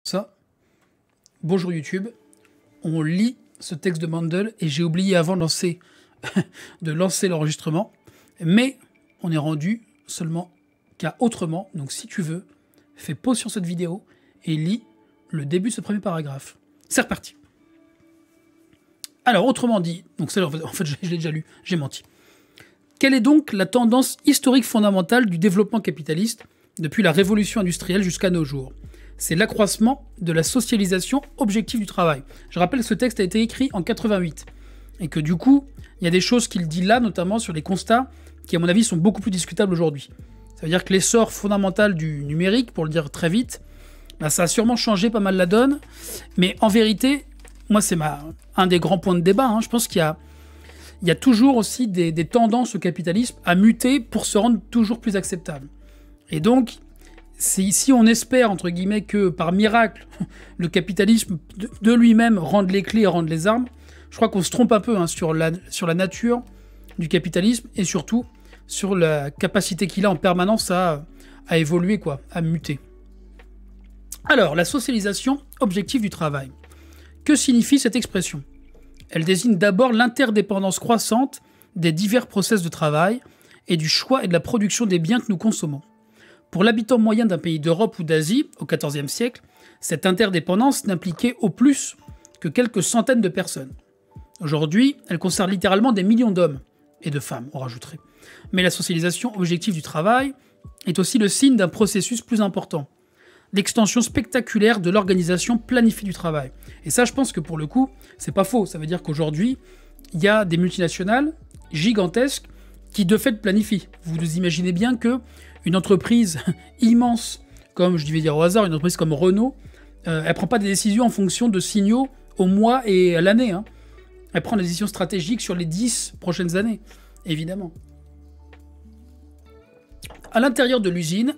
Ça, bonjour YouTube, on lit ce texte de Mandel et j'ai oublié avant de lancer l'enregistrement, mais on est rendu seulement qu'à autrement, donc si tu veux, fais pause sur cette vidéo et lis le début de ce premier paragraphe. C'est reparti. Alors, autrement dit, donc ça, en fait je l'ai déjà lu, j'ai menti. Quelle est donc la tendance historique fondamentale du développement capitaliste depuis la révolution industrielle jusqu'à nos jours? C'est l'accroissement de la socialisation objective du travail. Je rappelle que ce texte a été écrit en 88 et que du coup, il y a des choses qu'il dit là, notamment sur les constats, qui à mon avis sont beaucoup plus discutables aujourd'hui. Ça veut dire que l'essor fondamental du numérique, pour le dire très vite, bah, ça a sûrement changé pas mal la donne, mais en vérité, moi c'est un des grands points de débat, hein. Je pense qu'il y a toujours aussi des tendances au capitalisme à muter pour se rendre toujours plus acceptable. Et donc, si on espère, entre guillemets, que par miracle, le capitalisme de lui-même rende les clés et rende les armes, je crois qu'on se trompe un peu hein, sur la nature du capitalisme et surtout sur la capacité qu'il a en permanence à évoluer, quoi, à muter. Alors, la socialisation objective du travail. Que signifie cette expression? Elle désigne d'abord l'interdépendance croissante des divers process de travail et du choix et de la production des biens que nous consommons. Pour l'habitant moyen d'un pays d'Europe ou d'Asie, au XIVe siècle, cette interdépendance n'impliquait au plus que quelques centaines de personnes. Aujourd'hui, elle concerne littéralement des millions d'hommes et de femmes, on rajouterait. Mais la socialisation objective du travail est aussi le signe d'un processus plus important, l'extension spectaculaire de l'organisation planifiée du travail. Et ça, je pense que pour le coup, c'est pas faux. Ça veut dire qu'aujourd'hui, il y a des multinationales gigantesques qui de fait planifient. Vous imaginez bien que une entreprise immense, comme je vais dire au hasard, une entreprise comme Renault, elle prend pas des décisions en fonction de signaux au mois et à l'année. Hein. Elle prend des décisions stratégiques sur les 10 prochaines années, évidemment. À l'intérieur de l'usine,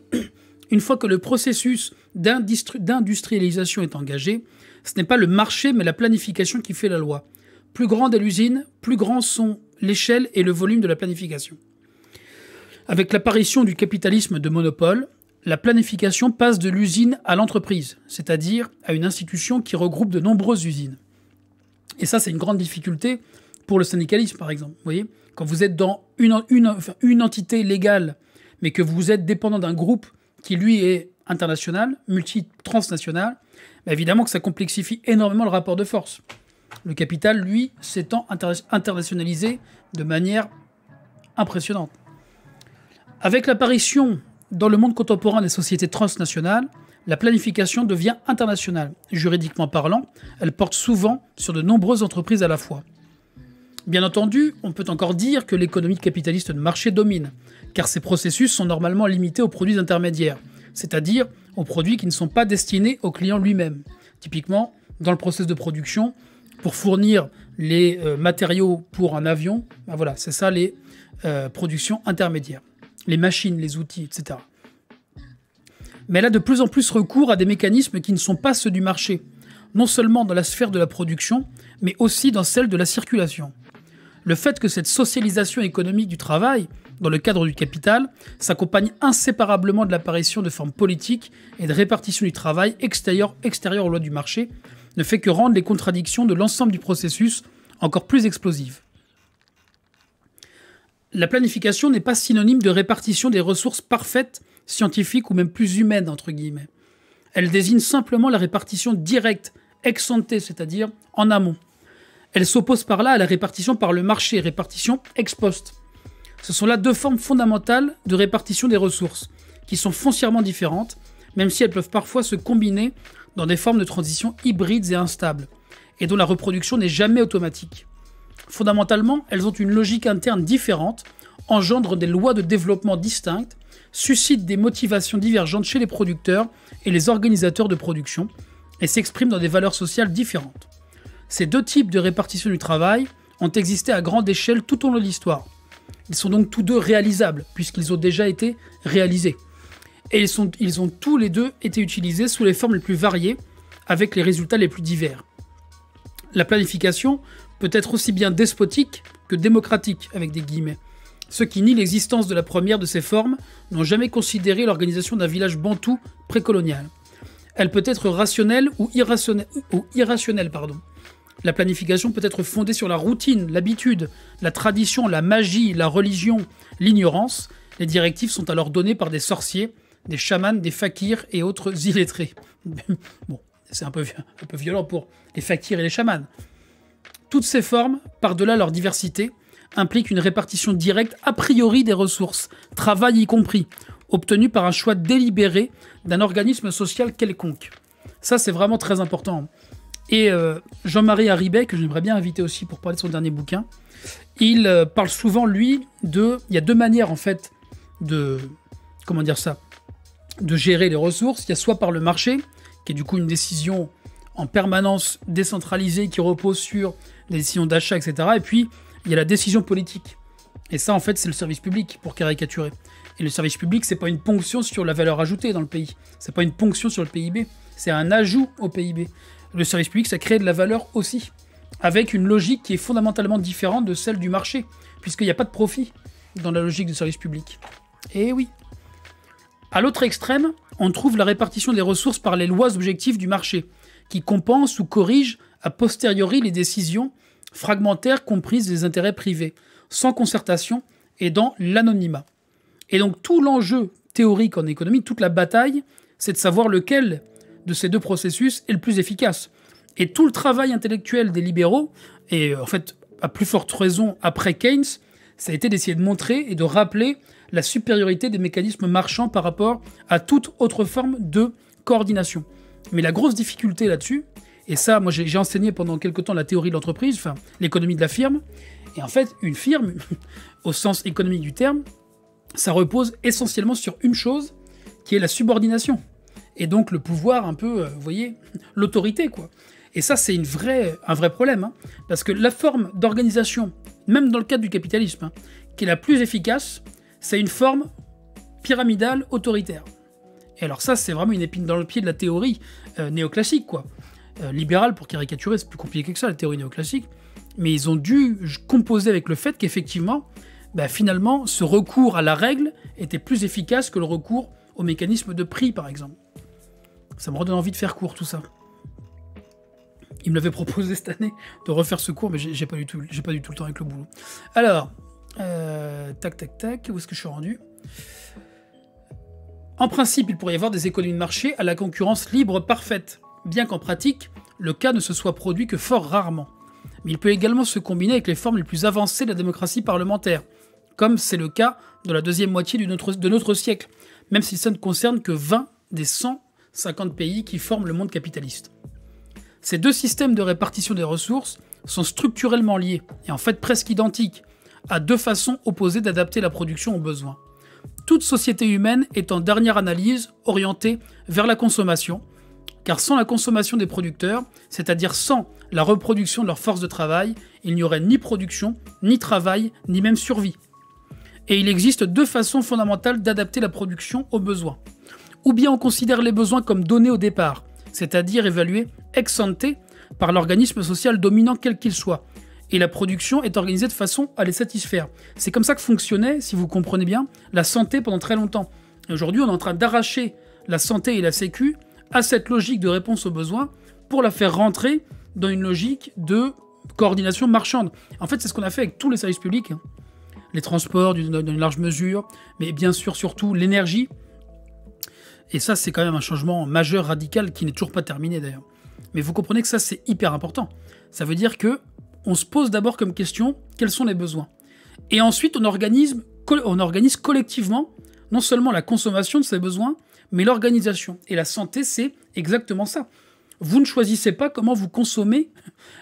une fois que le processus d'industrialisation est engagé, ce n'est pas le marché mais la planification qui fait la loi. Plus grande est l'usine, plus grands sont l'échelle et le volume de la planification. Avec l'apparition du capitalisme de monopole, la planification passe de l'usine à l'entreprise, c'est-à-dire à une institution qui regroupe de nombreuses usines. Et ça, c'est une grande difficulté pour le syndicalisme, par exemple. Vous voyez, quand vous êtes dans une entité légale, mais que vous êtes dépendant d'un groupe qui, lui, est international, transnational, bah évidemment que ça complexifie énormément le rapport de force. Le capital, lui, s'étant internationalisé de manière impressionnante. Avec l'apparition dans le monde contemporain des sociétés transnationales, la planification devient internationale. Juridiquement parlant, elle porte souvent sur de nombreuses entreprises à la fois. Bien entendu, on peut encore dire que l'économie capitaliste de marché domine, car ces processus sont normalement limités aux produits intermédiaires, c'est-à-dire aux produits qui ne sont pas destinés au client lui-même. Typiquement, dans le processus de production, pour fournir les matériaux pour un avion, ben voilà, c'est ça les productions intermédiaires. Les machines, les outils, etc. Mais elle a de plus en plus recours à des mécanismes qui ne sont pas ceux du marché, non seulement dans la sphère de la production, mais aussi dans celle de la circulation. Le fait que cette socialisation économique du travail, dans le cadre du capital, s'accompagne inséparablement de l'apparition de formes politiques et de répartition du travail extérieures aux lois du marché, ne fait que rendre les contradictions de l'ensemble du processus encore plus explosives. La planification n'est pas synonyme de répartition des ressources parfaites, scientifiques ou même plus humaines, entre guillemets. Elle désigne simplement la répartition directe, ex ante, c'est-à-dire en amont. Elle s'oppose par là à la répartition par le marché, répartition ex post. Ce sont là deux formes fondamentales de répartition des ressources, qui sont foncièrement différentes, même si elles peuvent parfois se combiner dans des formes de transition hybrides et instables, et dont la reproduction n'est jamais automatique. Fondamentalement, elles ont une logique interne différente, engendrent des lois de développement distinctes, suscitent des motivations divergentes chez les producteurs et les organisateurs de production, et s'expriment dans des valeurs sociales différentes. Ces deux types de répartition du travail ont existé à grande échelle tout au long de l'histoire. Ils sont donc tous deux réalisables, puisqu'ils ont déjà été réalisés. Et ils ont tous les deux été utilisés sous les formes les plus variées, avec les résultats les plus divers. La planification peut être aussi bien despotique que démocratique, avec des guillemets. Ceux qui nient l'existence de la première de ces formes n'ont jamais considéré l'organisation d'un village bantou précolonial. Elle peut être rationnelle ou irrationnelle. La planification peut être fondée sur la routine, l'habitude, la tradition, la magie, la religion, l'ignorance. Les directives sont alors données par des sorciers, des chamans, des fakirs et autres illettrés. Bon, c'est un peu violent pour les fakirs et les chamans. Toutes ces formes, par-delà leur diversité, impliquent une répartition directe a priori des ressources, travail y compris, obtenues par un choix délibéré d'un organisme social quelconque. Ça, c'est vraiment très important. Et Jean-Marie Harribey, que j'aimerais bien inviter aussi pour parler de son dernier bouquin, il parle souvent, lui, il y a deux manières, en fait, de gérer les ressources. Il y a soit par le marché, qui est du coup une décision en permanence décentralisée qui repose sur des décisions d'achat, etc. Et puis, il y a la décision politique. Et ça, en fait, c'est le service public, pour caricaturer. Et le service public, c'est pas une ponction sur la valeur ajoutée dans le pays. C'est pas une ponction sur le PIB. C'est un ajout au PIB. Le service public, ça crée de la valeur aussi, avec une logique qui est fondamentalement différente de celle du marché, puisqu'il n'y a pas de profit dans la logique du service public. Et oui. À l'autre extrême, on trouve la répartition des ressources par les lois objectives du marché, qui compensent ou corrigent a posteriori les décisions fragmentaires comprises des intérêts privés, sans concertation et dans l'anonymat. Et donc tout l'enjeu théorique en économie, toute la bataille, c'est de savoir lequel de ces deux processus est le plus efficace. Et tout le travail intellectuel des libéraux, et en fait, à plus forte raison après Keynes, ça a été d'essayer de montrer et de rappeler la supériorité des mécanismes marchands par rapport à toute autre forme de coordination. Mais la grosse difficulté là-dessus, et ça, moi j'ai enseigné pendant quelque temps la théorie de l'entreprise, enfin l'économie de la firme, et en fait, une firme, au sens économique du terme, ça repose essentiellement sur une chose, qui est la subordination. Et donc le pouvoir un peu, vous voyez, l'autorité, quoi. Et ça, c'est un vrai problème, hein, parce que la forme d'organisation, même dans le cadre du capitalisme, hein, qui est la plus efficace, c'est une forme pyramidale autoritaire. Et alors ça, c'est vraiment une épine dans le pied de la théorie néoclassique, quoi. Libérale, pour caricaturer, c'est plus compliqué que ça, la théorie néoclassique. Mais ils ont dû composer avec le fait qu'effectivement, finalement, ce recours à la règle était plus efficace que le recours au mécanisme de prix, par exemple. Ça me redonne envie de faire court, tout ça. Il me l'avait proposé cette année de refaire ce cours, mais j'ai pas du tout le temps avec le boulot. Alors, tac, où est-ce que je suis rendu ? En principe, il pourrait y avoir des économies de marché à la concurrence libre parfaite, bien qu'en pratique, le cas ne se soit produit que fort rarement. Mais il peut également se combiner avec les formes les plus avancées de la démocratie parlementaire, comme c'est le cas de la deuxième moitié de notre siècle, même si ça ne concerne que 20 des 150 pays qui forment le monde capitaliste. Ces deux systèmes de répartition des ressources sont structurellement liés, et en fait presque identiques, à deux façons opposées d'adapter la production aux besoins. Toute société humaine est en dernière analyse orientée vers la consommation, car sans la consommation des producteurs, c'est-à-dire sans la reproduction de leur force de travail, il n'y aurait ni production, ni travail, ni même survie. Et il existe deux façons fondamentales d'adapter la production aux besoins. Ou bien on considère les besoins comme donnés au départ, c'est-à-dire évalués ex ante par l'organisme social dominant quel qu'il soit, et la production est organisée de façon à les satisfaire. C'est comme ça que fonctionnait, si vous comprenez bien, la santé pendant très longtemps. Et aujourd'hui, on est en train d'arracher la santé et la sécu à cette logique de réponse aux besoins pour la faire rentrer dans une logique de coordination marchande. En fait, c'est ce qu'on a fait avec tous les services publics. Les transports, dans une large mesure, mais bien sûr, surtout l'énergie. Et ça, c'est quand même un changement majeur, radical, qui n'est toujours pas terminé d'ailleurs. Mais vous comprenez que ça, c'est hyper important. Ça veut dire que on se pose d'abord comme question, quels sont les besoins ? Et ensuite, on organise collectivement, non seulement la consommation de ces besoins, mais l'organisation. Et la santé, c'est exactement ça. Vous ne choisissez pas comment vous consommez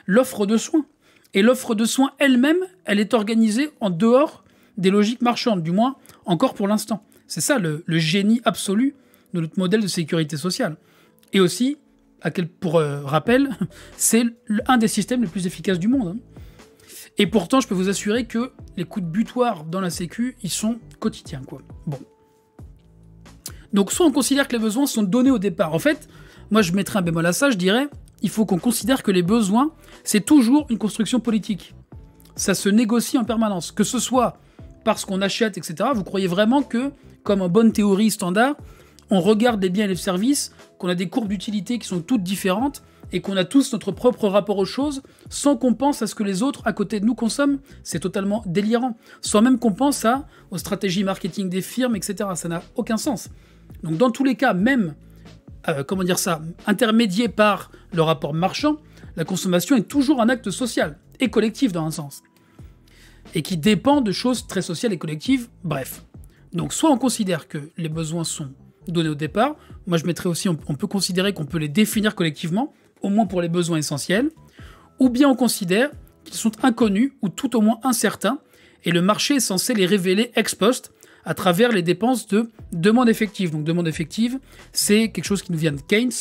l'offre de soins. Et l'offre de soins elle-même, elle est organisée en dehors des logiques marchandes, du moins encore pour l'instant. C'est ça le génie absolu de notre modèle de sécurité sociale. Et aussi, pour rappel, c'est un des systèmes les plus efficaces du monde. Et pourtant, je peux vous assurer que les coups de butoir dans la sécu, ils sont quotidiens, quoi. Bon. Donc, soit on considère que les besoins sont donnés au départ. En fait, moi, je mettrais un bémol à ça, je dirais, il faut qu'on considère que les besoins, c'est toujours une construction politique. Ça se négocie en permanence. Que ce soit parce qu'on achète, etc. Vous croyez vraiment que, comme en bonne théorie standard, on regarde les biens et les services, qu'on a des courbes d'utilité qui sont toutes différentes, et qu'on a tous notre propre rapport aux choses, sans qu'on pense à ce que les autres à côté de nous consomment, c'est totalement délirant. Sans même qu'on pense aux stratégies marketing des firmes, etc. Ça n'a aucun sens. Donc dans tous les cas, même, intermédié par le rapport marchand, la consommation est toujours un acte social, et collectif dans un sens. Et qui dépend de choses très sociales et collectives, bref. Donc soit on considère que les besoins sont donnés au départ, moi je mettrais aussi, on peut considérer qu'on peut les définir collectivement, au moins pour les besoins essentiels, ou bien on considère qu'ils sont inconnus ou tout au moins incertains, et le marché est censé les révéler ex post à travers les dépenses de demande effective. Donc demande effective, c'est quelque chose qui nous vient de Keynes,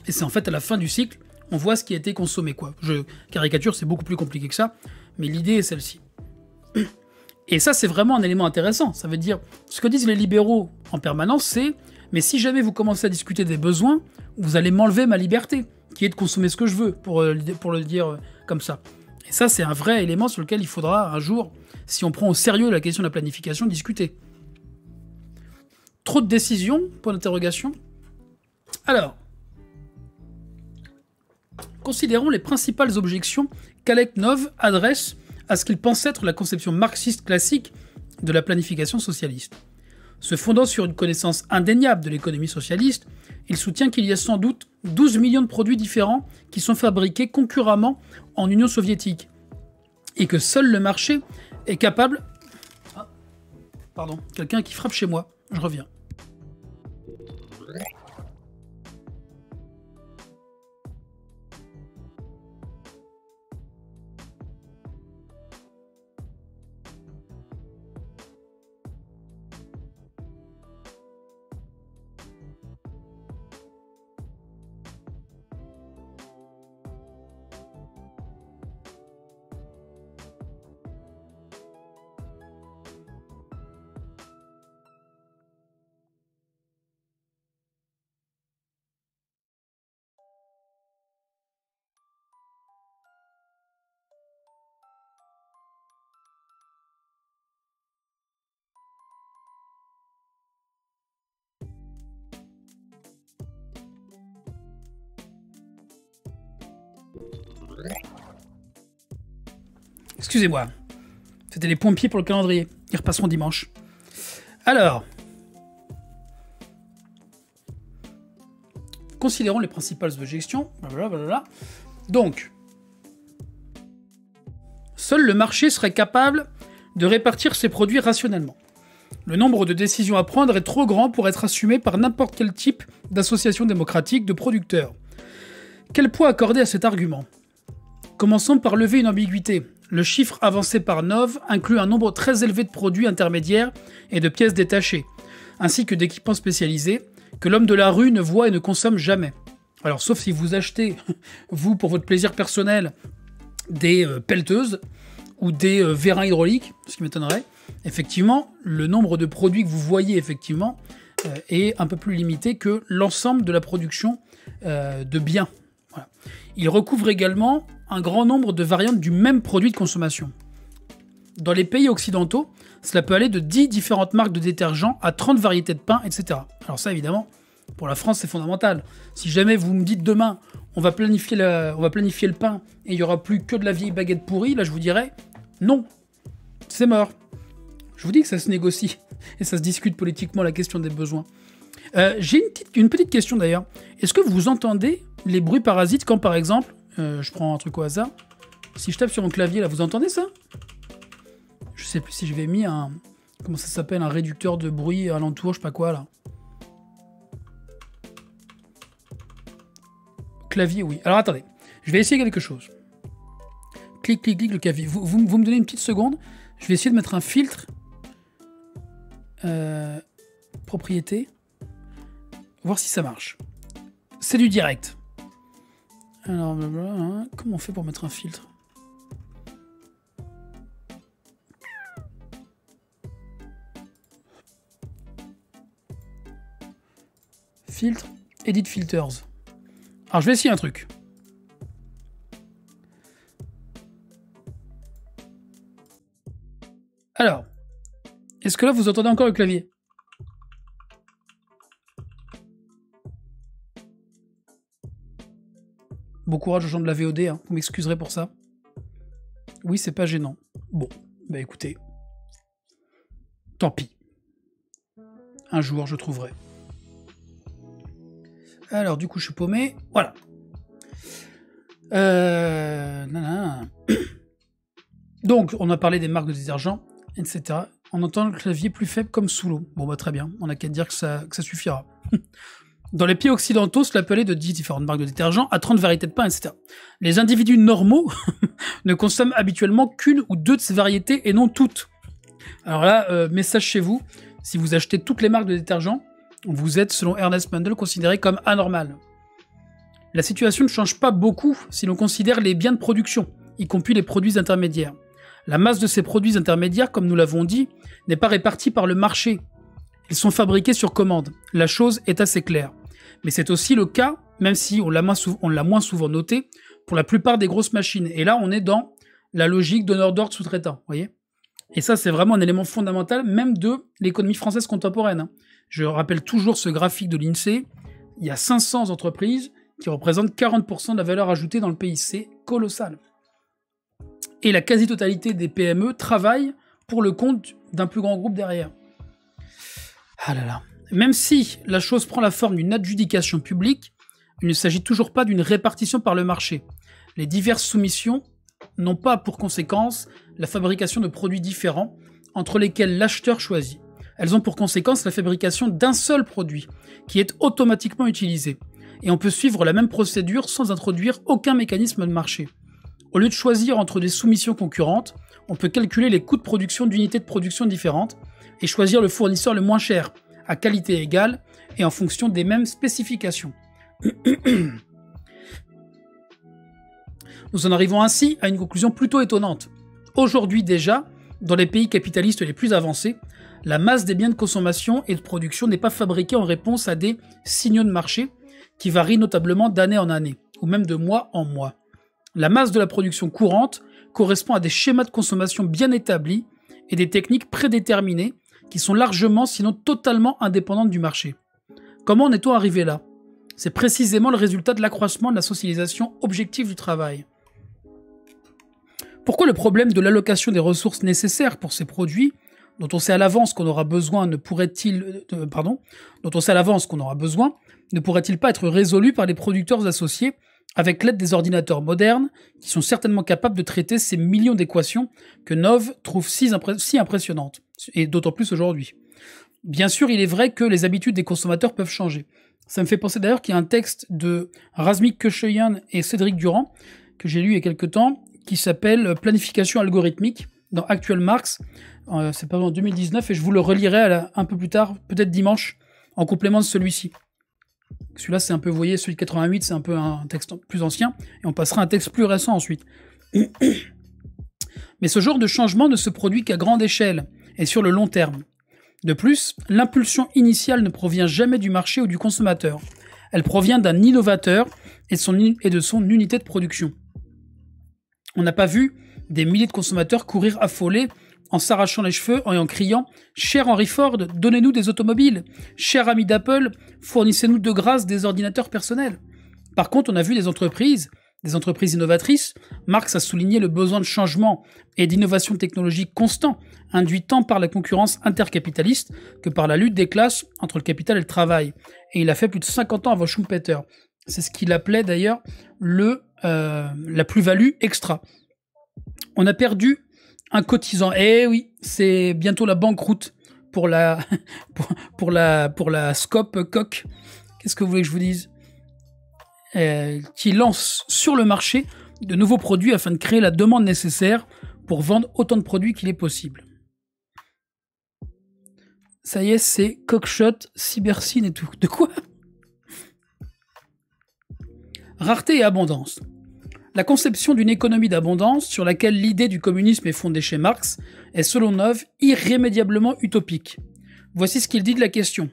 et c'est en fait à la fin du cycle, on voit ce qui a été consommé, quoi. Je caricature, c'est beaucoup plus compliqué que ça, mais l'idée est celle-ci. Et ça, c'est vraiment un élément intéressant. Ça veut dire, ce que disent les libéraux en permanence, c'est « mais si jamais vous commencez à discuter des besoins, vous allez m'enlever ma liberté, qui est de consommer ce que je veux, pour le dire comme ça. » Et ça, c'est un vrai élément sur lequel il faudra un jour, si on prend au sérieux la question de la planification, discuter. Trop de décisions, point d'interrogation. Alors, considérons les principales objections qu'Aleknov adresse à ce qu'il pense être la conception marxiste classique de la planification socialiste. Se fondant sur une connaissance indéniable de l'économie socialiste, il soutient qu'il y a sans doute 12 millions de produits différents qui sont fabriqués concurremment en Union soviétique, et que seul le marché est capable... Ah, pardon, quelqu'un qui frappe chez moi, je reviens. Excusez-moi, c'était les pompiers pour le calendrier. Ils repasseront dimanche. Alors, considérons les principales objections. Blablabla. Donc, seul le marché serait capable de répartir ses produits rationnellement. Le nombre de décisions à prendre est trop grand pour être assumé par n'importe quel type d'association démocratique de producteurs. Quel poids accorder à cet argument ? Commençons par lever une ambiguïté. Le chiffre avancé par Nov inclut un nombre très élevé de produits intermédiaires et de pièces détachées, ainsi que d'équipements spécialisés, que l'homme de la rue ne voit et ne consomme jamais. Alors, sauf si vous achetez, vous, pour votre plaisir personnel, des pelleteuses ou des vérins hydrauliques, ce qui m'étonnerait, effectivement, le nombre de produits que vous voyez, effectivement, est un peu plus limité que l'ensemble de la production de biens. Voilà. Il recouvre également un grand nombre de variantes du même produit de consommation. Dans les pays occidentaux, cela peut aller de 10 différentes marques de détergents à 30 variétés de pain, etc. Alors ça, évidemment, pour la France, c'est fondamental. Si jamais vous me dites demain, on va planifier le pain et il n'y aura plus que de la vieille baguette pourrie, là je vous dirais, non, c'est mort. Je vous dis que ça se négocie et ça se discute politiquement la question des besoins. J'ai une petite question d'ailleurs. Est-ce que vous entendez les bruits parasites quand, par exemple, je prends un truc au hasard, si je tape sur mon clavier, là, vous entendez ça? Je sais plus si j'avais mis un... Comment ça s'appelle? Un réducteur de bruit alentour, je sais pas quoi, là. Clavier, oui. Alors, attendez. Je vais essayer quelque chose. Clic, clic, clic, le clavier. Vous me donnez une petite seconde. Je vais essayer de mettre un filtre. Propriété. Voir si ça marche. C'est du direct. Alors, blablabla, comment on fait pour mettre un filtre? Filtre, Edit Filters. Alors, je vais essayer un truc. Alors, est-ce que là, vous entendez encore le clavier? Bon courage aux gens de la VOD, hein. Vous m'excuserez pour ça. Oui, c'est pas gênant. Bon, bah écoutez. Tant pis. Un jour, je trouverai. Alors, du coup, je suis paumé. Voilà. Donc, on a parlé des marques de détergents, etc. On entend le clavier plus faible comme sous l'eau. Bon, bah très bien. On n'a qu'à dire que ça suffira. Dans les pays occidentaux, cela peut aller de 10 différentes marques de détergents à 30 variétés de pain, etc. Les individus normaux ne consomment habituellement qu'une ou deux de ces variétés et non toutes. Alors là, message chez vous, si vous achetez toutes les marques de détergents, vous êtes, selon Ernest Mandel, considéré comme anormal. La situation ne change pas beaucoup si l'on considère les biens de production, y compris les produits intermédiaires. La masse de ces produits intermédiaires, comme nous l'avons dit, n'est pas répartie par le marché. Ils sont fabriqués sur commande. La chose est assez claire. Mais c'est aussi le cas, même si on l'a moins souvent noté, pour la plupart des grosses machines. Et là, on est dans la logique donneur d'ordre sous-traitant, voyez. Et ça, c'est vraiment un élément fondamental, même de l'économie française contemporaine. Je rappelle toujours ce graphique de l'INSEE. Il y a 500 entreprises qui représentent 40% de la valeur ajoutée dans le pays. C'est colossal. Et la quasi-totalité des PME travaillent pour le compte d'un plus grand groupe derrière. Ah là là. Même si la chose prend la forme d'une adjudication publique, il ne s'agit toujours pas d'une répartition par le marché. Les diverses soumissions n'ont pas pour conséquence la fabrication de produits différents entre lesquels l'acheteur choisit. Elles ont pour conséquence la fabrication d'un seul produit qui est automatiquement utilisé. Et on peut suivre la même procédure sans introduire aucun mécanisme de marché. Au lieu de choisir entre des soumissions concurrentes, on peut calculer les coûts de production d'unités de production différentes et choisir le fournisseur le moins cher, à qualité égale et en fonction des mêmes spécifications. Nous en arrivons ainsi à une conclusion plutôt étonnante. Aujourd'hui déjà, dans les pays capitalistes les plus avancés, la masse des biens de consommation et de production n'est pas fabriquée en réponse à des signaux de marché qui varient notablement d'année en année, ou même de mois en mois. La masse de la production courante correspond à des schémas de consommation bien établis et des techniques prédéterminées qui sont largement, sinon totalement indépendantes du marché. Comment en est-on arrivé là? C'est précisément le résultat de l'accroissement de la socialisation objective du travail. Pourquoi le problème de l'allocation des ressources nécessaires pour ces produits, dont on sait à l'avance qu'on aura besoin, ne pourrait-il pas être résolu par les producteurs associés avec l'aide des ordinateurs modernes qui sont certainement capables de traiter ces millions d'équations que Nove trouve si impressionnantes, et d'autant plus aujourd'hui. Bien sûr, il est vrai que les habitudes des consommateurs peuvent changer. Ça me fait penser d'ailleurs qu'il y a un texte de Razmik Kechoyan et Cédric Durand, que j'ai lu il y a quelque temps, qui s'appelle « Planification algorithmique » dans Actual Marx. C'est paru en 2019 et je vous le relirai un peu plus tard, peut-être dimanche, en complément de celui-ci. Celui-là, c'est un peu, vous voyez, celui de 88, c'est un peu un texte plus ancien, et on passera à un texte plus récent ensuite. Mais ce genre de changement ne se produit qu'à grande échelle et sur le long terme. De plus, l'impulsion initiale ne provient jamais du marché ou du consommateur. Elle provient d'un innovateur et de son unité de production. On n'a pas vu des milliers de consommateurs courir affolés en s'arrachant les cheveux et en criant « Cher Henry Ford, donnez-nous des automobiles. Cher ami d'Apple, fournissez-nous de grâce des ordinateurs personnels. » Par contre, on a vu des entreprises innovatrices. Marx a souligné le besoin de changement et d'innovation technologique constant, induit tant par la concurrence intercapitaliste que par la lutte des classes entre le capital et le travail. Et il a fait plus de 50 ans avant Schumpeter. C'est ce qu'il appelait d'ailleurs la plus-value extra. On a perdu un cotisant. Eh oui, c'est bientôt la banqueroute pour la Scope Coq. Qu'est-ce que vous voulez que je vous dise? Qui lance sur le marché de nouveaux produits afin de créer la demande nécessaire pour vendre autant de produits qu'il est possible. Ça y est, c'est Cockshot, Cybersyn et tout. De quoi? Rareté et abondance. La conception d'une économie d'abondance, sur laquelle l'idée du communisme est fondée chez Marx, est selon Nove irrémédiablement utopique. Voici ce qu'il dit de la question.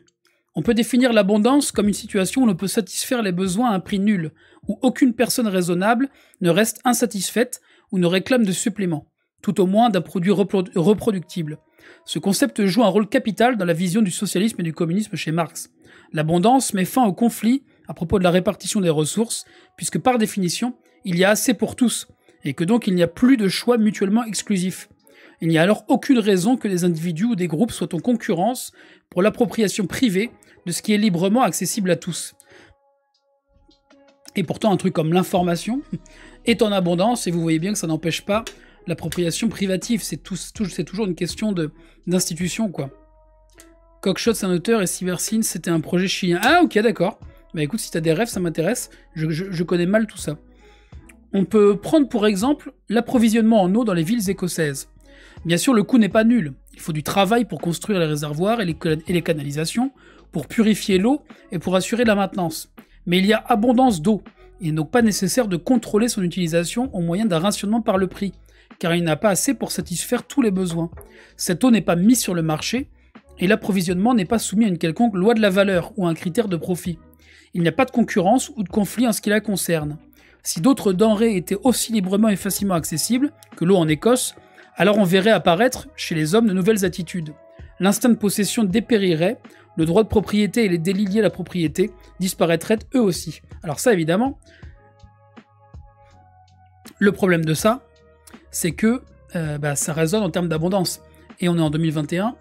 On peut définir l'abondance comme une situation où l'on peut satisfaire les besoins à un prix nul, où aucune personne raisonnable ne reste insatisfaite ou ne réclame de supplément, tout au moins d'un produit reproductible. Ce concept joue un rôle capital dans la vision du socialisme et du communisme chez Marx. L'abondance met fin au conflit à propos de la répartition des ressources, puisque par définition, il y a assez pour tous, et que donc il n'y a plus de choix mutuellement exclusifs. Il n'y a alors aucune raison que des individus ou des groupes soient en concurrence pour l'appropriation privée de ce qui est librement accessible à tous. Et pourtant, un truc comme l'information est en abondance, et vous voyez bien que ça n'empêche pas l'appropriation privative. C'est toujours une question d'institution, quoi. Cockshot, c'est un auteur, et CyberSyn, c'était un projet chilien. Ah, ok, d'accord. Bah écoute, si t'as des rêves, ça m'intéresse. Je connais mal tout ça. On peut prendre pour exemple l'approvisionnement en eau dans les villes écossaises. Bien sûr, le coût n'est pas nul. Il faut du travail pour construire les réservoirs et les canalisations, pour purifier l'eau et pour assurer la maintenance. Mais il y a abondance d'eau. Il n'est donc pas nécessaire de contrôler son utilisation au moyen d'un rationnement par le prix, car il n'y en a pas assez pour satisfaire tous les besoins. Cette eau n'est pas mise sur le marché, et l'approvisionnement n'est pas soumis à une quelconque loi de la valeur ou à un critère de profit. Il n'y a pas de concurrence ou de conflit en ce qui la concerne. Si d'autres denrées étaient aussi librement et facilement accessibles que l'eau en Écosse, alors on verrait apparaître chez les hommes de nouvelles attitudes. L'instinct de possession dépérirait, le droit de propriété et les délits liés à la propriété disparaîtraient eux aussi. Alors ça, évidemment, le problème de ça, c'est que ça résonne en termes d'abondance. Et on est en 2021,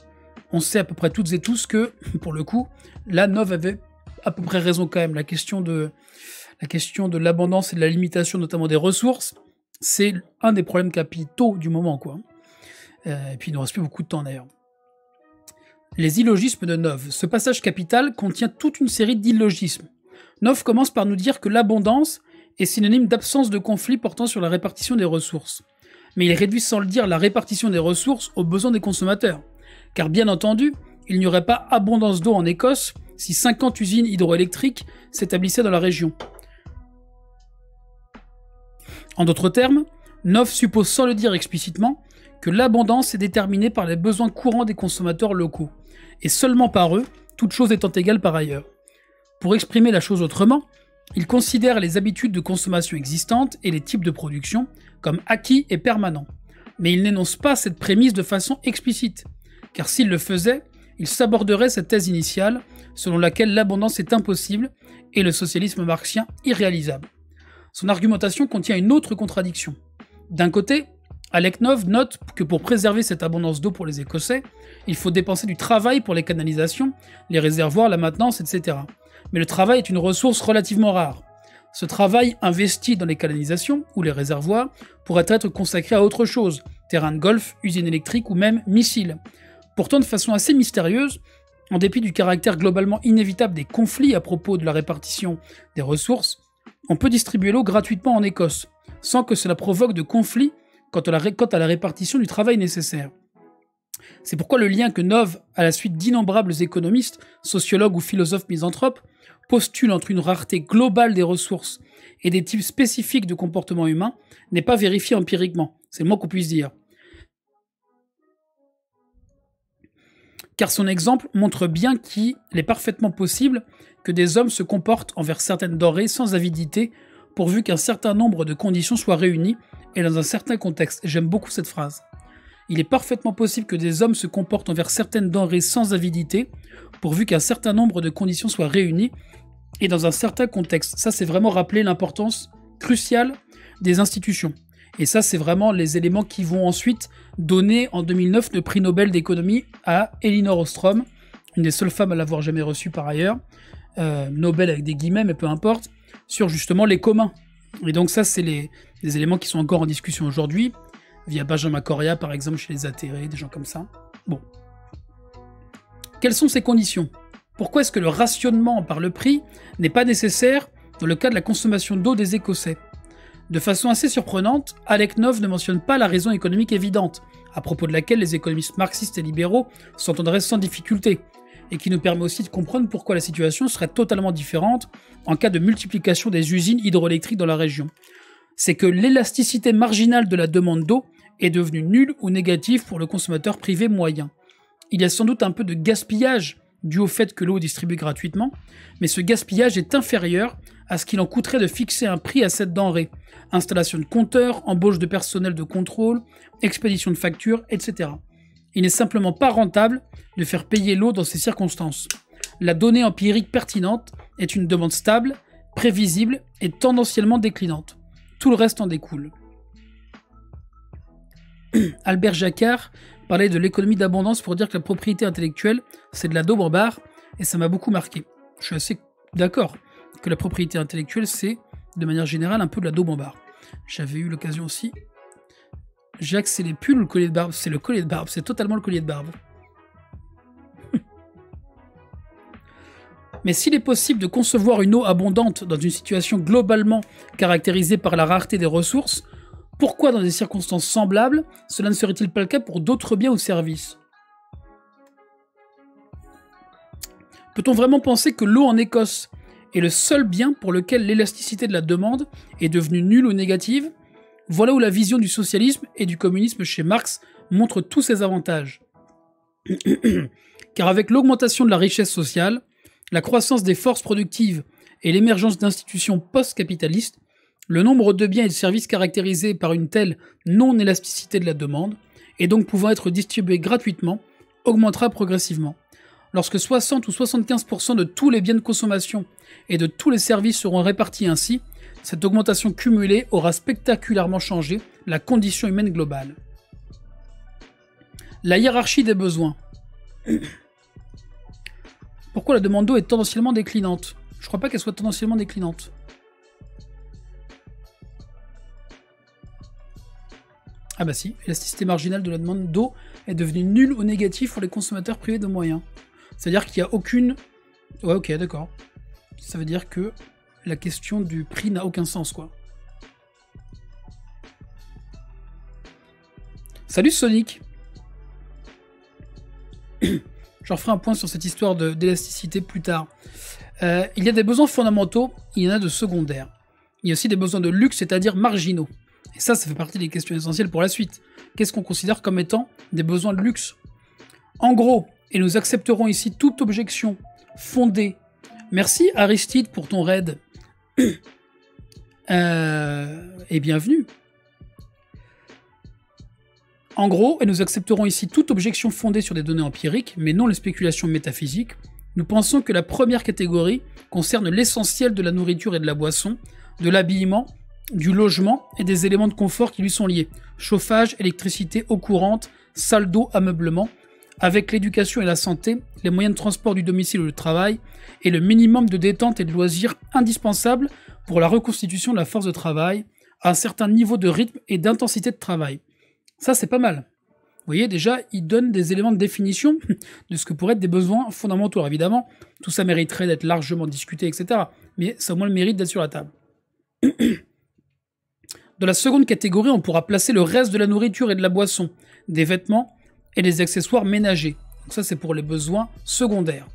on sait à peu près toutes et tous que, pour le coup, la Nov avait à peu près raison quand même. La question de l'abondance et de la limitation, notamment des ressources, c'est un des problèmes capitaux du moment, quoi. Et puis il ne reste plus beaucoup de temps d'ailleurs. Les illogismes de Nov. Ce passage capital contient toute une série d'illogismes. Nov commence par nous dire que l'abondance est synonyme d'absence de conflit portant sur la répartition des ressources. Mais il réduit sans le dire la répartition des ressources aux besoins des consommateurs. Car bien entendu, il n'y aurait pas abondance d'eau en Écosse si 50 usines hydroélectriques s'établissaient dans la région. En d'autres termes, Nov suppose sans le dire explicitement que l'abondance est déterminée par les besoins courants des consommateurs locaux, et seulement par eux, toute chose étant égale par ailleurs. Pour exprimer la chose autrement, il considère les habitudes de consommation existantes et les types de production comme acquis et permanents. Mais il n'énonce pas cette prémisse de façon explicite, car s'il le faisait, il s'aborderait cette thèse initiale selon laquelle l'abondance est impossible et le socialisme marxien irréalisable. Son argumentation contient une autre contradiction. D'un côté, Alec Nov note que pour préserver cette abondance d'eau pour les Écossais, il faut dépenser du travail pour les canalisations, les réservoirs, la maintenance, etc. Mais le travail est une ressource relativement rare. Ce travail investi dans les canalisations ou les réservoirs pourrait être consacré à autre chose, terrain de golf, usine électrique ou même missiles. Pourtant, de façon assez mystérieuse, en dépit du caractère globalement inévitable des conflits à propos de la répartition des ressources, on peut distribuer l'eau gratuitement en Écosse, sans que cela provoque de conflits quant à la répartition du travail nécessaire. C'est pourquoi le lien que Nov, à la suite d'innombrables économistes, sociologues ou philosophes misanthropes, postule entre une rareté globale des ressources et des types spécifiques de comportement humain n'est pas vérifié empiriquement. C'est le moins qu'on puisse dire. Car son exemple montre bien qu'il est parfaitement possible que des hommes se comportent envers certaines denrées sans avidité, pourvu qu'un certain nombre de conditions soient réunies et dans un certain contexte. J'aime beaucoup cette phrase. Il est parfaitement possible que des hommes se comportent envers certaines denrées sans avidité, pourvu qu'un certain nombre de conditions soient réunies et dans un certain contexte. Ça, c'est vraiment rappeler l'importance cruciale des institutions. Et ça, c'est vraiment les éléments qui vont ensuite donner en 2009 le prix Nobel d'économie à Elinor Ostrom, une des seules femmes à l'avoir jamais reçu par ailleurs, Nobel avec des guillemets, mais peu importe, sur justement les communs. Et donc ça, c'est des éléments qui sont encore en discussion aujourd'hui, via Benjamin Correa par exemple chez les atterrés, des gens comme ça. Bon. Quelles sont ces conditions ? Pourquoi est-ce que le rationnement par le prix n'est pas nécessaire dans le cas de la consommation d'eau des Écossais ? De façon assez surprenante, Alec Nov ne mentionne pas la raison économique évidente, à propos de laquelle les économistes marxistes et libéraux s'entendraient sans difficulté, et qui nous permet aussi de comprendre pourquoi la situation serait totalement différente en cas de multiplication des usines hydroélectriques dans la région. C'est que l'élasticité marginale de la demande d'eau est devenue nulle ou négative pour le consommateur privé moyen. Il y a sans doute un peu de gaspillage dû au fait que l'eau est distribuée gratuitement, mais ce gaspillage est inférieur à ce qu'il en coûterait de fixer un prix à cette denrée. Installation de compteurs, embauche de personnel de contrôle, expédition de factures, etc. Il n'est simplement pas rentable de faire payer l'eau dans ces circonstances. la donnée empirique pertinente est une demande stable, prévisible et tendanciellement déclinante. Tout le reste en découle. Albert Jacquard parlait de l'économie d'abondance pour dire que la propriété intellectuelle, c'est de la daube en barre, et ça m'a beaucoup marqué. Je suis assez d'accord que la propriété intellectuelle, c'est, de manière générale, un peu de la daube en barre. J'avais eu l'occasion aussi. Jacques, c'est les pulls ou le collier de barbe? C'est le collier de barbe, c'est totalement le collier de barbe. Mais s'il est possible de concevoir une eau abondante dans une situation globalement caractérisée par la rareté des ressources, pourquoi dans des circonstances semblables, cela ne serait-il pas le cas pour d'autres biens ou services? Peut-on vraiment penser que l'eau en Écosse est le seul bien pour lequel l'élasticité de la demande est devenue nulle ou négative? Voilà où la vision du socialisme et du communisme chez Marx montre tous ses avantages. Car avec l'augmentation de la richesse sociale, la croissance des forces productives et l'émergence d'institutions post-capitalistes, le nombre de biens et de services caractérisés par une telle non-élasticité de la demande, et donc pouvant être distribués gratuitement, augmentera progressivement. Lorsque 60 ou 75% de tous les biens de consommation et de tous les services seront répartis ainsi, cette augmentation cumulée aura spectaculairement changé la condition humaine globale. La hiérarchie des besoins. Pourquoi la demande d'eau est tendanciellement déclinante? Je crois pas qu'elle soit tendanciellement déclinante. Ah bah si, l'élasticité marginale de la demande d'eau est devenue nulle ou négative pour les consommateurs privés de moyens. C'est-à-dire qu'il n'y a aucune... Ouais, ok, d'accord. Ça veut dire que la question du prix n'a aucun sens, quoi. Salut Sonic. J'en ferai un point sur cette histoire d'élasticité plus tard. Il y a des besoins fondamentaux, il y en a de secondaires. Il y a aussi des besoins de luxe, c'est-à-dire marginaux. Et ça fait partie des questions essentielles pour la suite. Qu'est-ce qu'on considère comme étant des besoins de luxe? En gros, et nous accepterons ici toute objection fondée. Merci Aristide pour ton raid. Et bienvenue. En gros, et nous accepterons ici toute objection fondée sur des données empiriques, mais non les spéculations métaphysiques, nous pensons que la première catégorie concerne l'essentiel de la nourriture et de la boisson, de l'habillement, du logement et des éléments de confort qui lui sont liés. Chauffage, électricité, eau courante, salle d'eau, ameublement, avec l'éducation et la santé, les moyens de transport du domicile ou du travail, et le minimum de détente et de loisirs indispensable pour la reconstitution de la force de travail, à un certain niveau de rythme et d'intensité de travail. Ça, c'est pas mal. Vous voyez, déjà, il donne des éléments de définition de ce que pourraient être des besoins fondamentaux. Alors, évidemment, tout ça mériterait d'être largement discuté, etc. Mais ça a au moins le mérite d'être sur la table. Dans la seconde catégorie, on pourra placer le reste de la nourriture et de la boisson, des vêtements et des accessoires ménagers. Donc ça, c'est pour les besoins secondaires.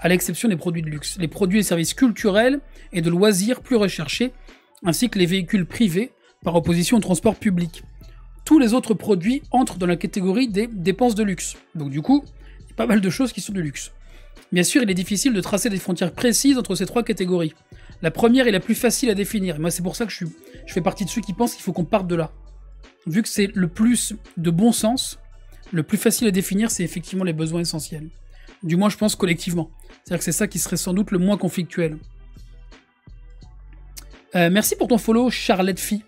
À l'exception des produits de luxe, les produits et services culturels et de loisirs plus recherchés, ainsi que les véhicules privés, par opposition au transport public. Tous les autres produits entrent dans la catégorie des dépenses de luxe. Donc du coup, il y a pas mal de choses qui sont de luxe. Bien sûr, il est difficile de tracer des frontières précises entre ces trois catégories. La première est la plus facile à définir. Et moi, c'est pour ça que je fais partie de ceux qui pensent qu'il faut qu'on parte de là. Vu que c'est le plus de bon sens, le plus facile à définir, c'est effectivement les besoins essentiels. Du moins, je pense collectivement. C'est-à-dire que c'est ça qui serait sans doute le moins conflictuel. Merci pour ton follow, Charlotte Phi.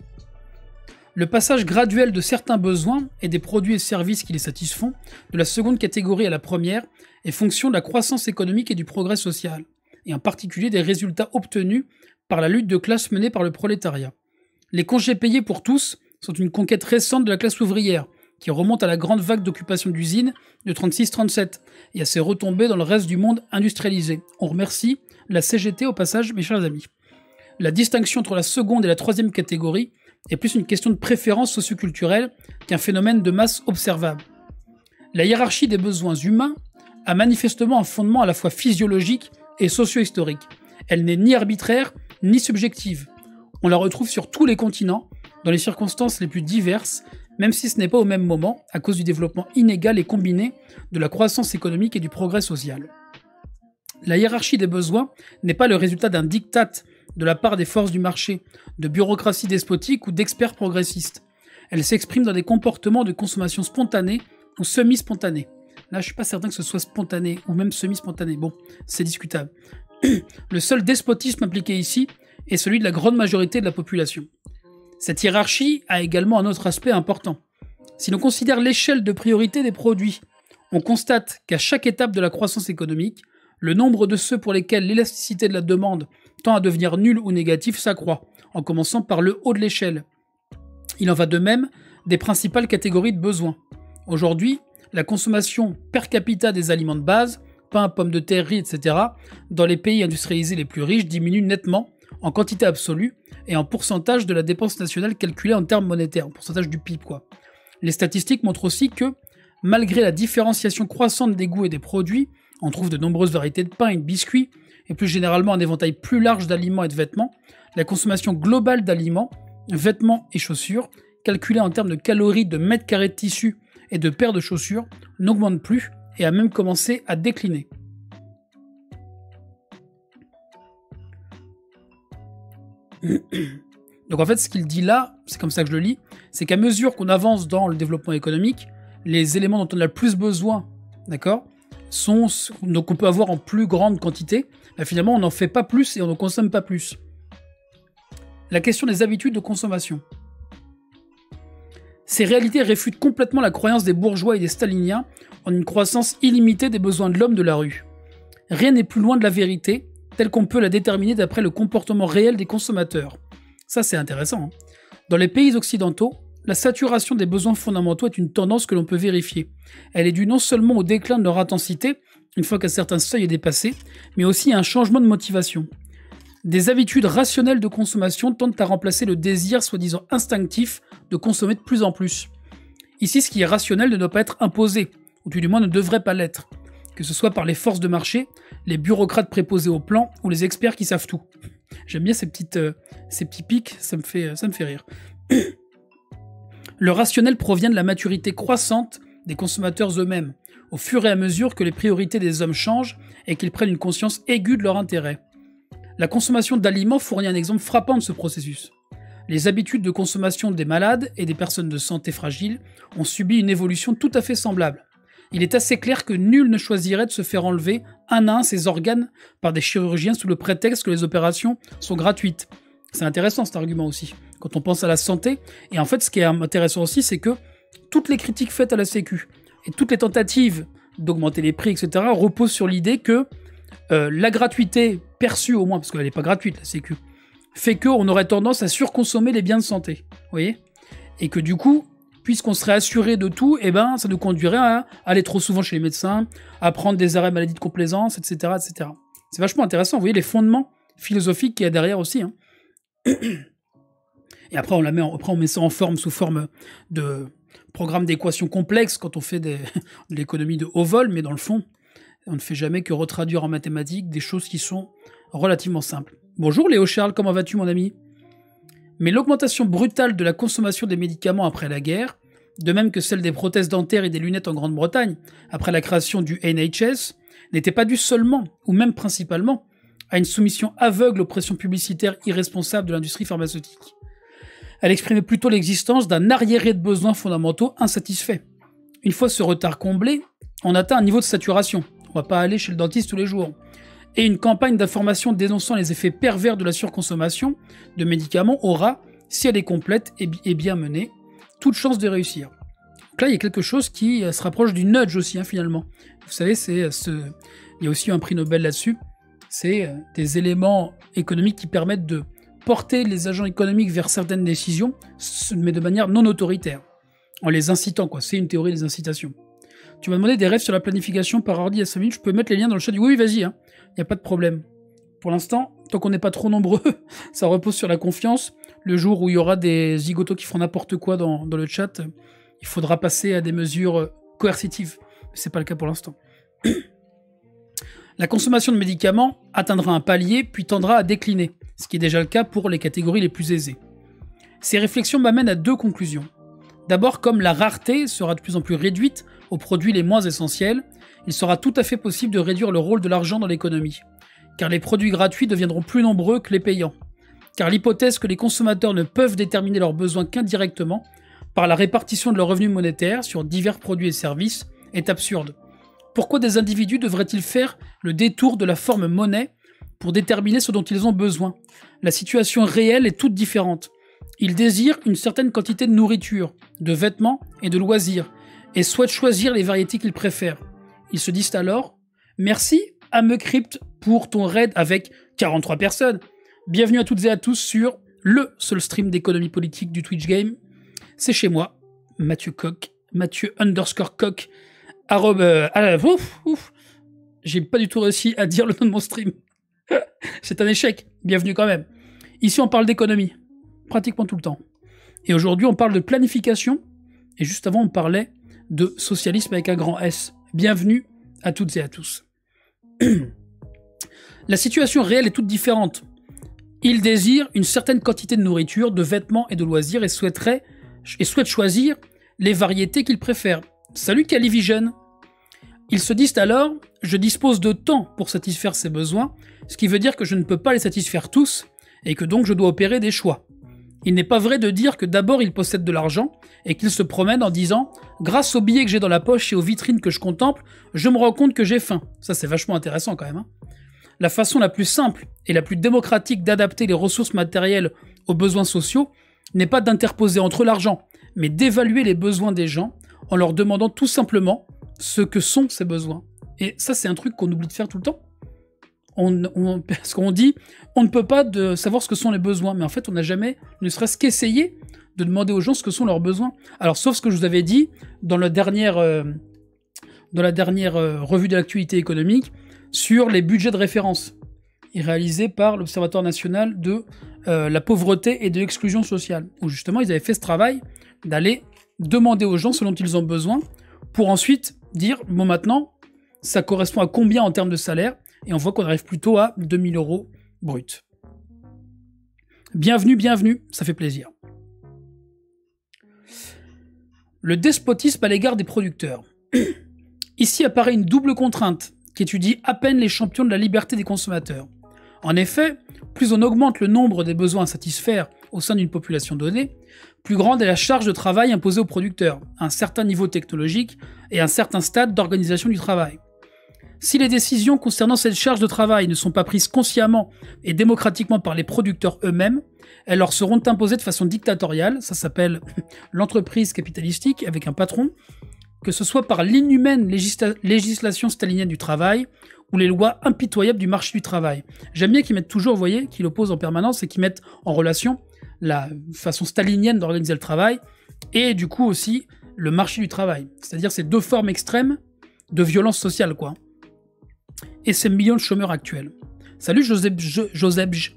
Le passage graduel de certains besoins et des produits et services qui les satisfont, de la seconde catégorie à la première, est fonction de la croissance économique et du progrès social, et en particulier des résultats obtenus par la lutte de classe menée par le prolétariat. Les congés payés pour tous sont une conquête récente de la classe ouvrière, qui remonte à la grande vague d'occupation d'usines de 36-37, et à ses retombées dans le reste du monde industrialisé. On remercie la CGT au passage, mes chers amis. La distinction entre la seconde et la troisième catégorie est plus une question de préférence socioculturelle qu'un phénomène de masse observable. La hiérarchie des besoins humains a manifestement un fondement à la fois physiologique et socio-historique. Elle n'est ni arbitraire ni subjective. On la retrouve sur tous les continents, dans les circonstances les plus diverses, même si ce n'est pas au même moment, à cause du développement inégal et combiné de la croissance économique et du progrès social. La hiérarchie des besoins n'est pas le résultat d'un diktat de la part des forces du marché, de bureaucratie despotique ou d'experts progressistes. Elle s'exprime dans des comportements de consommation spontanée ou semi-spontanée. Là, je suis pas certain que ce soit spontané, ou même semi-spontané. Bon, c'est discutable. Le seul despotisme impliqué ici est celui de la grande majorité de la population. Cette hiérarchie a également un autre aspect important. Si l'on considère l'échelle de priorité des produits, on constate qu'à chaque étape de la croissance économique, le nombre de ceux pour lesquels l'élasticité de la demande tend à devenir nulle ou négative s'accroît, en commençant par le haut de l'échelle. Il en va de même des principales catégories de besoins. Aujourd'hui, la consommation per capita des aliments de base, pain, pommes de terre, riz, etc., dans les pays industrialisés les plus riches diminue nettement en quantité absolue et en pourcentage de la dépense nationale calculée en termes monétaires, en pourcentage du PIB, quoi. Les statistiques montrent aussi que, malgré la différenciation croissante des goûts et des produits, on trouve de nombreuses variétés de pain et de biscuits, et plus généralement un éventail plus large d'aliments et de vêtements, la consommation globale d'aliments, vêtements et chaussures, calculée en termes de calories de mètre carré de tissu et de paires de chaussures, n'augmente plus et a même commencé à décliner. Donc en fait, ce qu'il dit là, c'est comme ça que je le lis, c'est qu'à mesure qu'on avance dans le développement économique, les éléments dont on a le plus besoin, d'accord, donc on peut avoir en plus grande quantité, bah finalement on n'en fait pas plus et on ne consomme pas plus. La question des habitudes de consommation. Ces réalités réfutent complètement la croyance des bourgeois et des staliniens en une croissance illimitée des besoins de l'homme de la rue. Rien n'est plus loin de la vérité, telle qu'on peut la déterminer d'après le comportement réel des consommateurs. Ça, c'est intéressant. Dans les pays occidentaux, la saturation des besoins fondamentaux est une tendance que l'on peut vérifier. Elle est due non seulement au déclin de leur intensité, une fois qu'un certain seuil est dépassé, mais aussi à un changement de motivation. Des habitudes rationnelles de consommation tendent à remplacer le désir soi-disant instinctif de consommer de plus en plus. Ici, ce qui est rationnel ne doit pas être imposé, ou tout du moins ne devrait pas l'être, que ce soit par les forces de marché, les bureaucrates préposés au plan ou les experts qui savent tout. J'aime bien ces petits pics, ça me fait rire. Le rationnel provient de la maturité croissante des consommateurs eux-mêmes, au fur et à mesure que les priorités des hommes changent et qu'ils prennent une conscience aiguë de leur intérêt. La consommation d'aliments fournit un exemple frappant de ce processus. Les habitudes de consommation des malades et des personnes de santé fragiles ont subi une évolution tout à fait semblable. Il est assez clair que nul ne choisirait de se faire enlever un à un ses organes par des chirurgiens sous le prétexte que les opérations sont gratuites. C'est intéressant cet argument aussi, quand on pense à la santé. Et en fait, ce qui est intéressant aussi, c'est que toutes les critiques faites à la Sécu et toutes les tentatives d'augmenter les prix, etc., reposent sur l'idée que la gratuité perçue, au moins, parce qu'elle n'est pas gratuite, la Sécu, fait qu'on aurait tendance à surconsommer les biens de santé. Vous voyez ? Et que du coup, puisqu'on serait assuré de tout, eh ben, ça nous conduirait à aller trop souvent chez les médecins, à prendre des arrêts maladie de complaisance, etc., etc. C'est vachement intéressant, vous voyez les fondements philosophiques qu'il y a derrière aussi. Hein. Et après, on met ça en forme, sous forme de programme d'équations complexes quand on fait de l'économie de haut vol, mais dans le fond, on ne fait jamais que retraduire en mathématiques des choses qui sont relativement simples. Bonjour Léo Charles, comment vas-tu mon ami ? Mais l'augmentation brutale de la consommation des médicaments après la guerre, de même que celle des prothèses dentaires et des lunettes en Grande-Bretagne, après la création du NHS, n'était pas due seulement, ou même principalement, à une soumission aveugle aux pressions publicitaires irresponsables de l'industrie pharmaceutique. Elle exprimait plutôt l'existence d'un arriéré de besoins fondamentaux insatisfaits. Une fois ce retard comblé, on atteint un niveau de saturation. On va pas aller chez le dentiste tous les jours. Et une campagne d'information dénonçant les effets pervers de la surconsommation de médicaments aura, si elle est complète et bien menée, toute chance de réussir. Donc là, il y a quelque chose qui se rapproche du nudge aussi, hein, finalement. Vous savez, il y a aussi eu un prix Nobel là-dessus. C'est des éléments économiques qui permettent de porter les agents économiques vers certaines décisions, mais de manière non autoritaire, en les incitant, quoi. C'est une théorie des incitations. Tu m'as demandé des rêves sur la planification par ordi à 5 minutes, je peux mettre les liens dans le chat. Oui, vas-y, hein. Il n'y a pas de problème. Pour l'instant, tant qu'on n'est pas trop nombreux, ça repose sur la confiance. Le jour où il y aura des zigotos qui feront n'importe quoi dans le chat, il faudra passer à des mesures coercitives. Ce n'est pas le cas pour l'instant. La consommation de médicaments atteindra un palier, puis tendra à décliner, ce qui est déjà le cas pour les catégories les plus aisées. Ces réflexions m'amènent à deux conclusions. D'abord, comme la rareté sera de plus en plus réduite aux produits les moins essentiels, il sera tout à fait possible de réduire le rôle de l'argent dans l'économie, car les produits gratuits deviendront plus nombreux que les payants, car l'hypothèse que les consommateurs ne peuvent déterminer leurs besoins qu'indirectement par la répartition de leurs revenus monétaires sur divers produits et services est absurde. Pourquoi des individus devraient-ils faire le détour de la forme monnaie pour déterminer ce dont ils ont besoin? La situation réelle est toute différente. Ils désirent une certaine quantité de nourriture, de vêtements et de loisirs, et souhaitent choisir les variétés qu'ils préfèrent. Ils se disent alors « Merci, Amecrypt, pour ton raid avec 43 personnes. Bienvenue à toutes et à tous sur le seul stream d'économie politique du Twitch Game. C'est chez moi, Mathieu Coq, Mathieu_Coq. J'ai pas du tout réussi à dire le nom de mon stream. C'est un échec. Bienvenue quand même. Ici, on parle d'économie. Pratiquement tout le temps. Et aujourd'hui, on parle de planification. Et juste avant, on parlait de socialisme avec un grand S. Bienvenue à toutes et à tous. La situation réelle est toute différente. Ils désirent une certaine quantité de nourriture, de vêtements et de loisirs et souhaitent choisir les variétés qu'ils préfèrent. Salut Calivision. Ils se disent alors « Je dispose de temps pour satisfaire ces besoins, ce qui veut dire que je ne peux pas les satisfaire tous et que donc je dois opérer des choix. » Il n'est pas vrai de dire que d'abord ils possèdent de l'argent et qu'ils se promènent en disant « Grâce aux billets que j'ai dans la poche et aux vitrines que je contemple, je me rends compte que j'ai faim. » Ça c'est vachement intéressant quand même. Hein. La façon la plus simple et la plus démocratique d'adapter les ressources matérielles aux besoins sociaux n'est pas d'interposer entre l'argent, mais d'évaluer les besoins des gens en leur demandant tout simplement ce que sont ces besoins. Et ça, c'est un truc qu'on oublie de faire tout le temps. Parce qu'on dit, on ne peut pas savoir ce que sont les besoins, mais en fait, on n'a jamais, ne serait-ce qu'essayé de demander aux gens ce que sont leurs besoins. Alors, sauf ce que je vous avais dit dans la dernière revue de l'actualité économique sur les budgets de référence, réalisés par l'Observatoire national de la pauvreté et de l'exclusion sociale, où justement, ils avaient fait ce travail d'aller demander aux gens ce dont ils ont besoin, pour ensuite dire, bon maintenant, ça correspond à combien en termes de salaire, et on voit qu'on arrive plutôt à 2000 € brut. Bienvenue, bienvenue, ça fait plaisir. Le despotisme à l'égard des producteurs. Ici apparaît une double contrainte qui étudie à peine les champions de la liberté des consommateurs. En effet, plus on augmente le nombre des besoins à satisfaire au sein d'une population donnée, plus grande est la charge de travail imposée aux producteurs, un certain niveau technologique et un certain stade d'organisation du travail. Si les décisions concernant cette charge de travail ne sont pas prises consciemment et démocratiquement par les producteurs eux-mêmes, elles leur seront imposées de façon dictatoriale, ça s'appelle l'entreprise capitalistique avec un patron, que ce soit par l'inhumaine législation stalinienne du travail ou les lois impitoyables du marché du travail. J'aime bien qu'ils mettent toujours, vous voyez, qu'ils l'opposent en permanence et qu'ils mettent en relation la façon stalinienne d'organiser le travail et du coup aussi le marché du travail. C'est-à-dire ces deux formes extrêmes de violence sociale, quoi. Et ces millions de chômeurs actuels. Salut Joseph.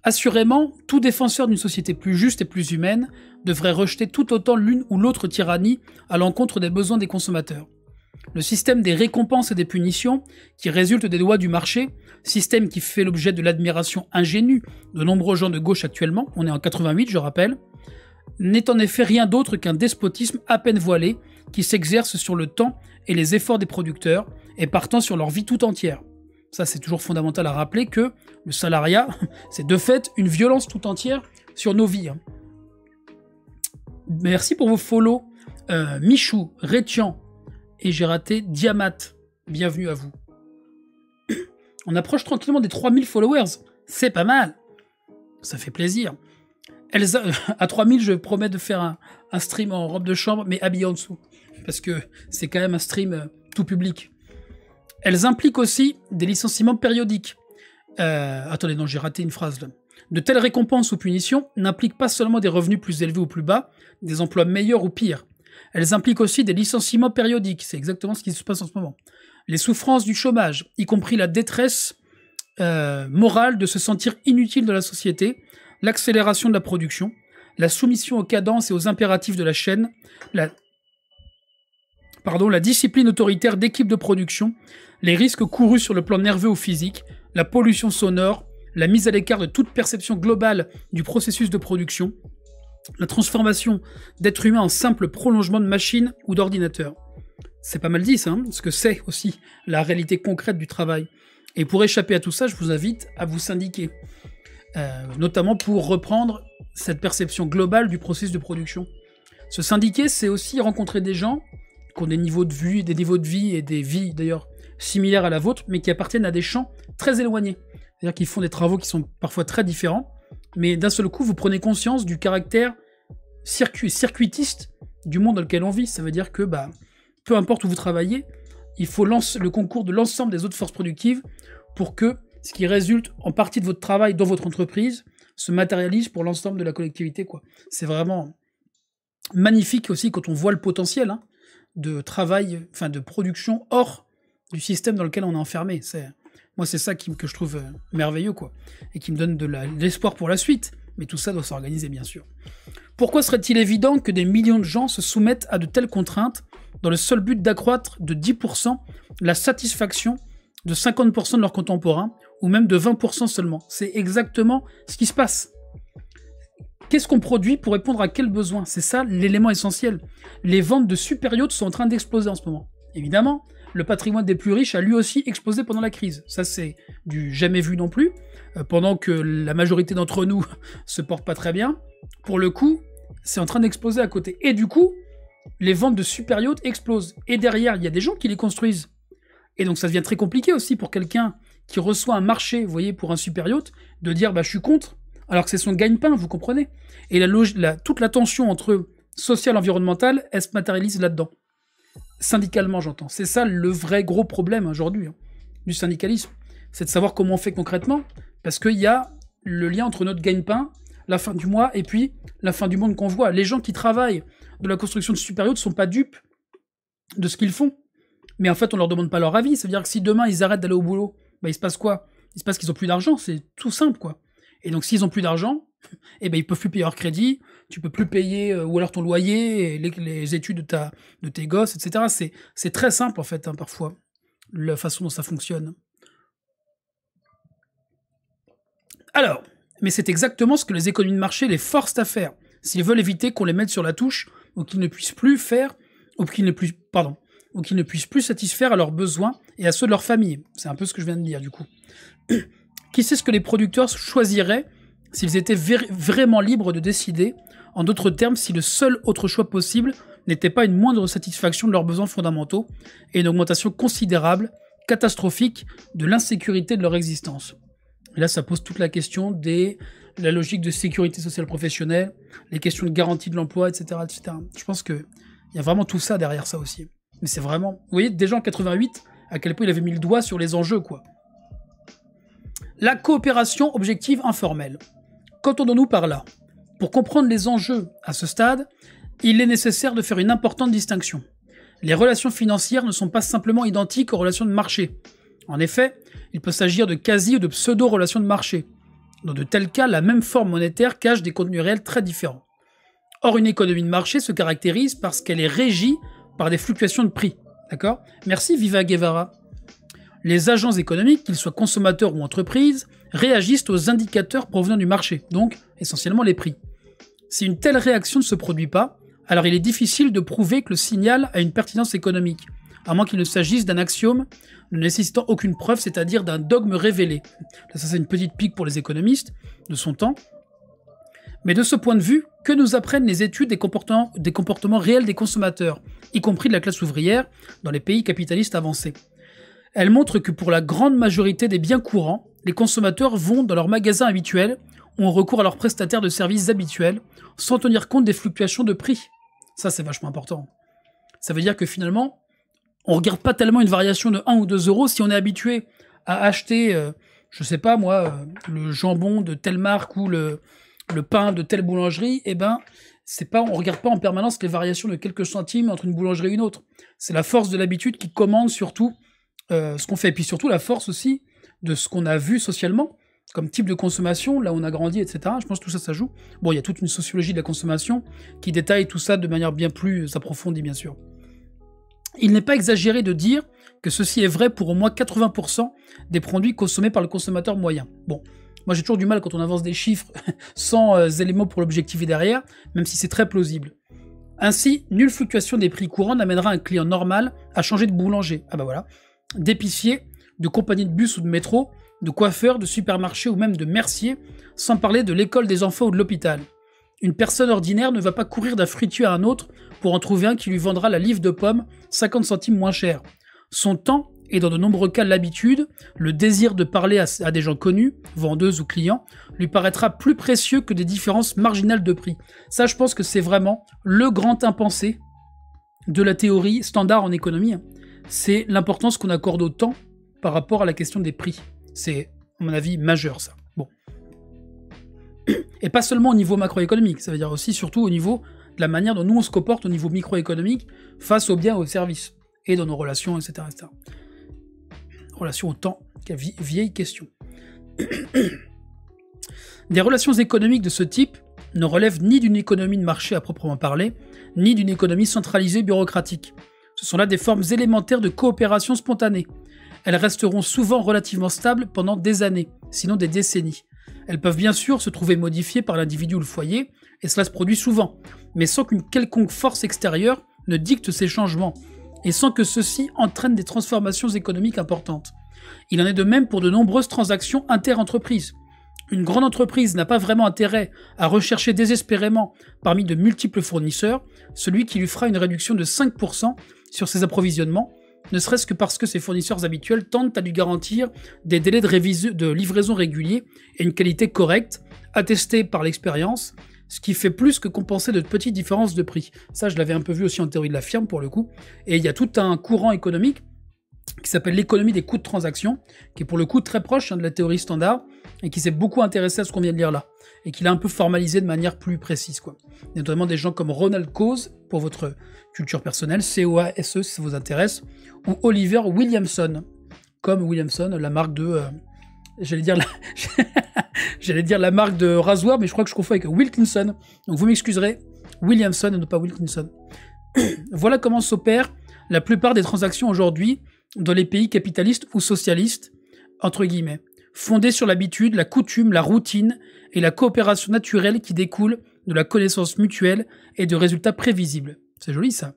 Assurément, tout défenseur d'une société plus juste et plus humaine devrait rejeter tout autant l'une ou l'autre tyrannie à l'encontre des besoins des consommateurs. Le système des récompenses et des punitions, qui résulte des lois du marché, système qui fait l'objet de l'admiration ingénue de nombreux gens de gauche actuellement, on est en 88 je rappelle, n'est en effet rien d'autre qu'un despotisme à peine voilé qui s'exerce sur le temps et les efforts des producteurs et partant sur leur vie tout entière. Ça c'est toujours fondamental à rappeler que le salariat, c'est de fait une violence tout entière sur nos vies. Merci pour vos follow, Michou, Rétian, et j'ai raté Diamat. Bienvenue à vous. On approche tranquillement des 3000 followers. C'est pas mal. Ça fait plaisir. Elsa, à 3000, je promets de faire un stream en robe de chambre, mais habillé en dessous. Parce que c'est quand même un stream tout public. Elles impliquent aussi des licenciements périodiques. Attendez, non, j'ai raté une phrase là. De telles récompenses ou punitions n'impliquent pas seulement des revenus plus élevés ou plus bas, des emplois meilleurs ou pires. Elles impliquent aussi des licenciements périodiques, c'est exactement ce qui se passe en ce moment. Les souffrances du chômage, y compris la détresse morale de se sentir inutile dans la société, l'accélération de la production, la soumission aux cadences et aux impératifs de la chaîne, la discipline autoritaire d'équipe de production, les risques courus sur le plan nerveux ou physique, la pollution sonore, la mise à l'écart de toute perception globale du processus de production, la transformation d'êtres humains en simple prolongement de machines ou d'ordinateurs. C'est pas mal dit ça, hein, parce que c'est aussi la réalité concrète du travail. Et pour échapper à tout ça, je vous invite à vous syndiquer, notamment pour reprendre cette perception globale du processus de production. Se syndiquer, c'est aussi rencontrer des gens qui ont des niveaux de vie et des vies d'ailleurs similaires à la vôtre, mais qui appartiennent à des champs très éloignés. C'est-à-dire qu'ils font des travaux qui sont parfois très différents, mais d'un seul coup, vous prenez conscience du caractère circuitiste du monde dans lequel on vit. Ça veut dire que, peu importe où vous travaillez, il faut le concours de l'ensemble des autres forces productives pour que ce qui résulte en partie de votre travail dans votre entreprise se matérialise pour l'ensemble de la collectivité, quoi. C'est vraiment magnifique aussi quand on voit le potentiel de travail, enfin de production hors du système dans lequel on est enfermé. Moi, c'est ça que je trouve merveilleux, quoi, et qui me donne de l'espoir pour la suite. Mais tout ça doit s'organiser, bien sûr. Pourquoi serait-il évident que des millions de gens se soumettent à de telles contraintes dans le seul but d'accroître de 10% la satisfaction de 50% de leurs contemporains, ou même de 20% seulement? C'est exactement ce qui se passe. Qu'est-ce qu'on produit pour répondre à quel besoin? C'est ça l'élément essentiel. Les ventes de super yachts sont en train d'exploser en ce moment. Évidemment, le patrimoine des plus riches a lui aussi explosé pendant la crise. Ça, c'est du jamais vu non plus. Pendant que la majorité d'entre nous se portent pas très bien, pour le coup, c'est en train d'exploser à côté. Et du coup, les ventes de super yachts explosent. Et derrière, il y a des gens qui les construisent. Et donc, ça devient très compliqué aussi pour quelqu'un qui reçoit un marché, vous voyez, pour un super yacht, de dire, je suis contre, alors que c'est son gagne-pain, vous comprenez? Et toute la tension entre social et environnemental, elle se matérialise là-dedans. Syndicalement, j'entends. C'est ça le vrai gros problème aujourd'hui du syndicalisme. C'est de savoir comment on fait concrètement, parce qu'il y a le lien entre notre gagne-pain, la fin du mois, et puis la fin du monde qu'on voit. Les gens qui travaillent de la construction de super yachts ne sont pas dupes de ce qu'ils font. Mais en fait, on leur demande pas leur avis. Ça veut dire que si demain, ils arrêtent d'aller au boulot, il se passe quoi? Il se passe qu'ils ont plus d'argent, c'est tout simple, quoi. Et donc, s'ils ont plus d'argent, ils peuvent plus payer leur crédit, tu peux plus payer, ou alors ton loyer, et les études de tes gosses, etc. C'est très simple, en fait, parfois, la façon dont ça fonctionne. Alors, mais c'est exactement ce que les économies de marché les forcent à faire, s'ils veulent éviter qu'on les mette sur la touche, ou qu'ils ne puissent plus faire, ou qu'ils ne puissent plus satisfaire à leurs besoins et à ceux de leur famille. C'est un peu ce que je viens de dire, du coup. Qui sait ce que les producteurs choisiraient s'ils étaient vraiment libres de décider, en d'autres termes, si le seul autre choix possible n'était pas une moindre satisfaction de leurs besoins fondamentaux et une augmentation considérable, catastrophique, de l'insécurité de leur existence. Et là, ça pose toute la question la logique de sécurité sociale professionnelle, les questions de garantie de l'emploi, etc., etc. Je pense qu'il y a vraiment tout ça derrière ça aussi. Mais c'est vraiment... Vous voyez, déjà en 88, à quel point il avait mis le doigt sur les enjeux, quoi. La coopération objective informelle. Qu'entendons-nous par là? Pour comprendre les enjeux à ce stade, il est nécessaire de faire une importante distinction. Les relations financières ne sont pas simplement identiques aux relations de marché. En effet, il peut s'agir de quasi ou de pseudo-relations de marché. Dans de tels cas, la même forme monétaire cache des contenus réels très différents. Or, une économie de marché se caractérise parce qu'elle est régie par des fluctuations de prix. D'accord? Merci Viva Guevara. Les agents économiques, qu'ils soient consommateurs ou entreprises, réagissent aux indicateurs provenant du marché, donc essentiellement les prix. Si une telle réaction ne se produit pas, alors il est difficile de prouver que le signal a une pertinence économique, à moins qu'il ne s'agisse d'un axiome ne nécessitant aucune preuve, c'est-à-dire d'un dogme révélé. Là, ça c'est une petite pique pour les économistes de son temps. Mais de ce point de vue, que nous apprennent les études des comportements réels des consommateurs, y compris de la classe ouvrière, dans les pays capitalistes avancés? Elles montrent que pour la grande majorité des biens courants, les consommateurs vont dans leurs magasins habituels ou ont recours à leurs prestataires de services habituels, sans tenir compte des fluctuations de prix. Ça, c'est vachement important. Ça veut dire que finalement, on ne regarde pas tellement une variation de 1 ou 2 euros si on est habitué à acheter, je sais pas moi, le jambon de telle marque ou le pain de telle boulangerie, on regarde pas en permanence les variations de quelques centimes entre une boulangerie et une autre. C'est la force de l'habitude qui commande surtout ce qu'on fait. Et puis surtout la force aussi de ce qu'on a vu socialement, comme type de consommation, là où on a grandi, etc. Je pense que tout ça, ça joue. Bon, il y a toute une sociologie de la consommation qui détaille tout ça de manière bien plus approfondie, bien sûr. Il n'est pas exagéré de dire que ceci est vrai pour au moins 80% des produits consommés par le consommateur moyen. Bon, moi j'ai toujours du mal quand on avance des chiffres sans éléments pour l'objectiver derrière, même si c'est très plausible. Ainsi, nulle fluctuation des prix courants n'amènera un client normal à changer de boulanger. Ah bah voilà. D'épicier, de compagnie de bus ou de métro, de coiffeur, de supermarché ou même de mercier, sans parler de l'école des enfants ou de l'hôpital. Une personne ordinaire ne va pas courir d'un fruitier à un autre pour en trouver un qui lui vendra la livre de pommes 50 centimes moins cher. Son temps, et dans de nombreux cas l'habitude, le désir de parler à des gens connus, vendeuses ou clients, lui paraîtra plus précieux que des différences marginales de prix. Ça, je pense que c'est vraiment le grand impensé de la théorie standard en économie. C'est l'importance qu'on accorde au temps par rapport à la question des prix. C'est, à mon avis, majeur, ça. Bon. Et pas seulement au niveau macroéconomique, ça veut dire aussi, surtout au niveau de la manière dont nous on se comporte au niveau microéconomique face aux biens et aux services, et dans nos relations, etc. etc. Relations au temps, vieille question. Des relations économiques de ce type ne relèvent ni d'une économie de marché à proprement parler, ni d'une économie centralisée bureaucratique. Ce sont là des formes élémentaires de coopération spontanée. Elles resteront souvent relativement stables pendant des années, sinon des décennies. Elles peuvent bien sûr se trouver modifiées par l'individu ou le foyer, et cela se produit souvent, mais sans qu'une quelconque force extérieure ne dicte ces changements, et sans que ceux-ci entraînent des transformations économiques importantes. Il en est de même pour de nombreuses transactions inter-entreprises. Une grande entreprise n'a pas vraiment intérêt à rechercher désespérément parmi de multiples fournisseurs celui qui lui fera une réduction de 5% sur ses approvisionnements, ne serait-ce que parce que ses fournisseurs habituels tentent à lui garantir des délais de livraison réguliers et une qualité correcte, attestée par l'expérience, ce qui fait plus que compenser de petites différences de prix. Ça, je l'avais un peu vu aussi en théorie de la firme, pour le coup. Et il y a tout un courant économique qui s'appelle l'économie des coûts de transaction, qui est pour le coup très proche de la théorie standard, et qui s'est beaucoup intéressé à ce qu'on vient de lire là, et qui l'a un peu formalisé de manière plus précise, quoi. Il y a notamment des gens comme Ronald Coase, pour votre culture personnelle, C-O-A-S-E si ça vous intéresse, ou Oliver Williamson, comme Williamson, la marque de... j'allais dire la marque de rasoir, mais je crois que je confonds avec Wilkinson. Donc vous m'excuserez, Williamson et non pas Wilkinson. Voilà comment s'opèrent la plupart des transactions aujourd'hui dans les pays capitalistes ou socialistes, entre guillemets, fondés sur l'habitude, la coutume, la routine et la coopération naturelle qui découle de la connaissance mutuelle et de résultats prévisibles. C'est joli ça.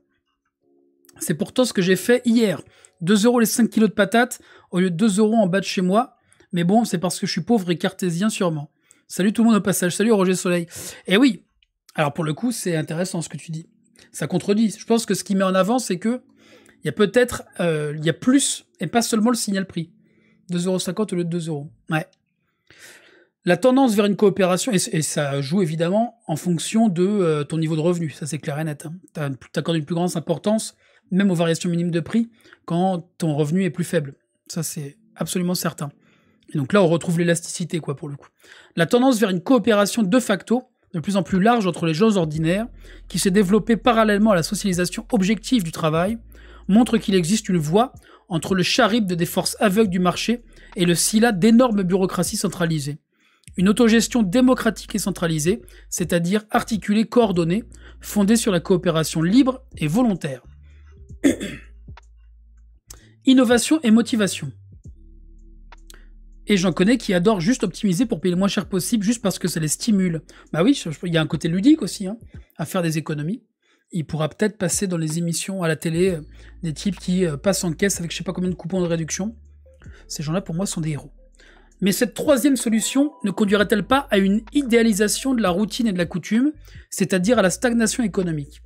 C'est pourtant ce que j'ai fait hier. 2 € les 5 kilos de patates au lieu de 2 € en bas de chez moi. Mais bon, c'est parce que je suis pauvre et cartésien sûrement. Salut tout le monde au passage. Salut Roger Soleil. Eh oui. Alors pour le coup, c'est intéressant ce que tu dis. Ça contredit. Je pense que ce qui met en avant, c'est que il y a peut-être, il y a plus et pas seulement le signal prix. 2,50 € au lieu de 2 €. Ouais. La tendance vers une coopération, et ça joue évidemment en fonction de ton niveau de revenu. Ça c'est clair et net. Hein. T'accordes une plus grande importance, même aux variations minimes de prix, quand ton revenu est plus faible. Ça c'est absolument certain. Et donc là, on retrouve l'élasticité, quoi, pour le coup. La tendance vers une coopération de facto, de plus en plus large entre les gens ordinaires, qui s'est développée parallèlement à la socialisation objective du travail, montre qu'il existe une voie entre le charybde des forces aveugles du marché et le scylla d'énormes bureaucraties centralisées. Une autogestion démocratique et centralisée, c'est-à-dire articulée, coordonnée, fondée sur la coopération libre et volontaire. Innovation et motivation. Et j'en connais qui adorent juste optimiser pour payer le moins cher possible, juste parce que ça les stimule. Bah oui, il y a un côté ludique aussi, hein, à faire des économies. Il pourra peut-être passer dans les émissions à la télé, des types qui passent en caisse avec je sais pas combien de coupons de réduction. Ces gens-là, pour moi, sont des héros. Mais cette troisième solution ne conduirait-elle pas à une idéalisation de la routine et de la coutume, c'est-à-dire à la stagnation économique?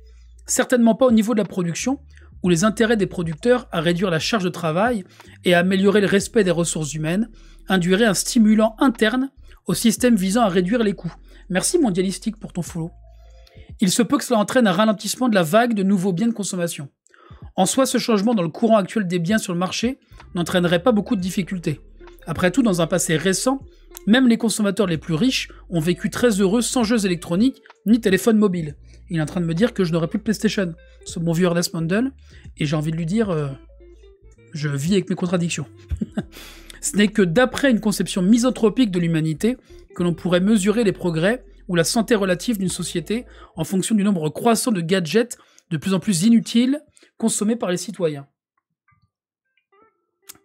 Certainement pas au niveau de la production, où les intérêts des producteurs à réduire la charge de travail et à améliorer le respect des ressources humaines induiraient un stimulant interne au système visant à réduire les coûts. Merci Mondialistique pour ton follow. Il se peut que cela entraîne un ralentissement de la vague de nouveaux biens de consommation. En soi, ce changement dans le courant actuel des biens sur le marché n'entraînerait pas beaucoup de difficultés. Après tout, dans un passé récent, même les consommateurs les plus riches ont vécu très heureux sans jeux électroniques ni téléphone mobile. Il est en train de me dire que je n'aurai plus de PlayStation, ce bon vieux Ernest Mandel, et j'ai envie de lui dire je vis avec mes contradictions. Ce n'est que d'après une conception misanthropique de l'humanité que l'on pourrait mesurer les progrès ou la santé relative d'une société en fonction du nombre croissant de gadgets de plus en plus inutiles consommés par les citoyens.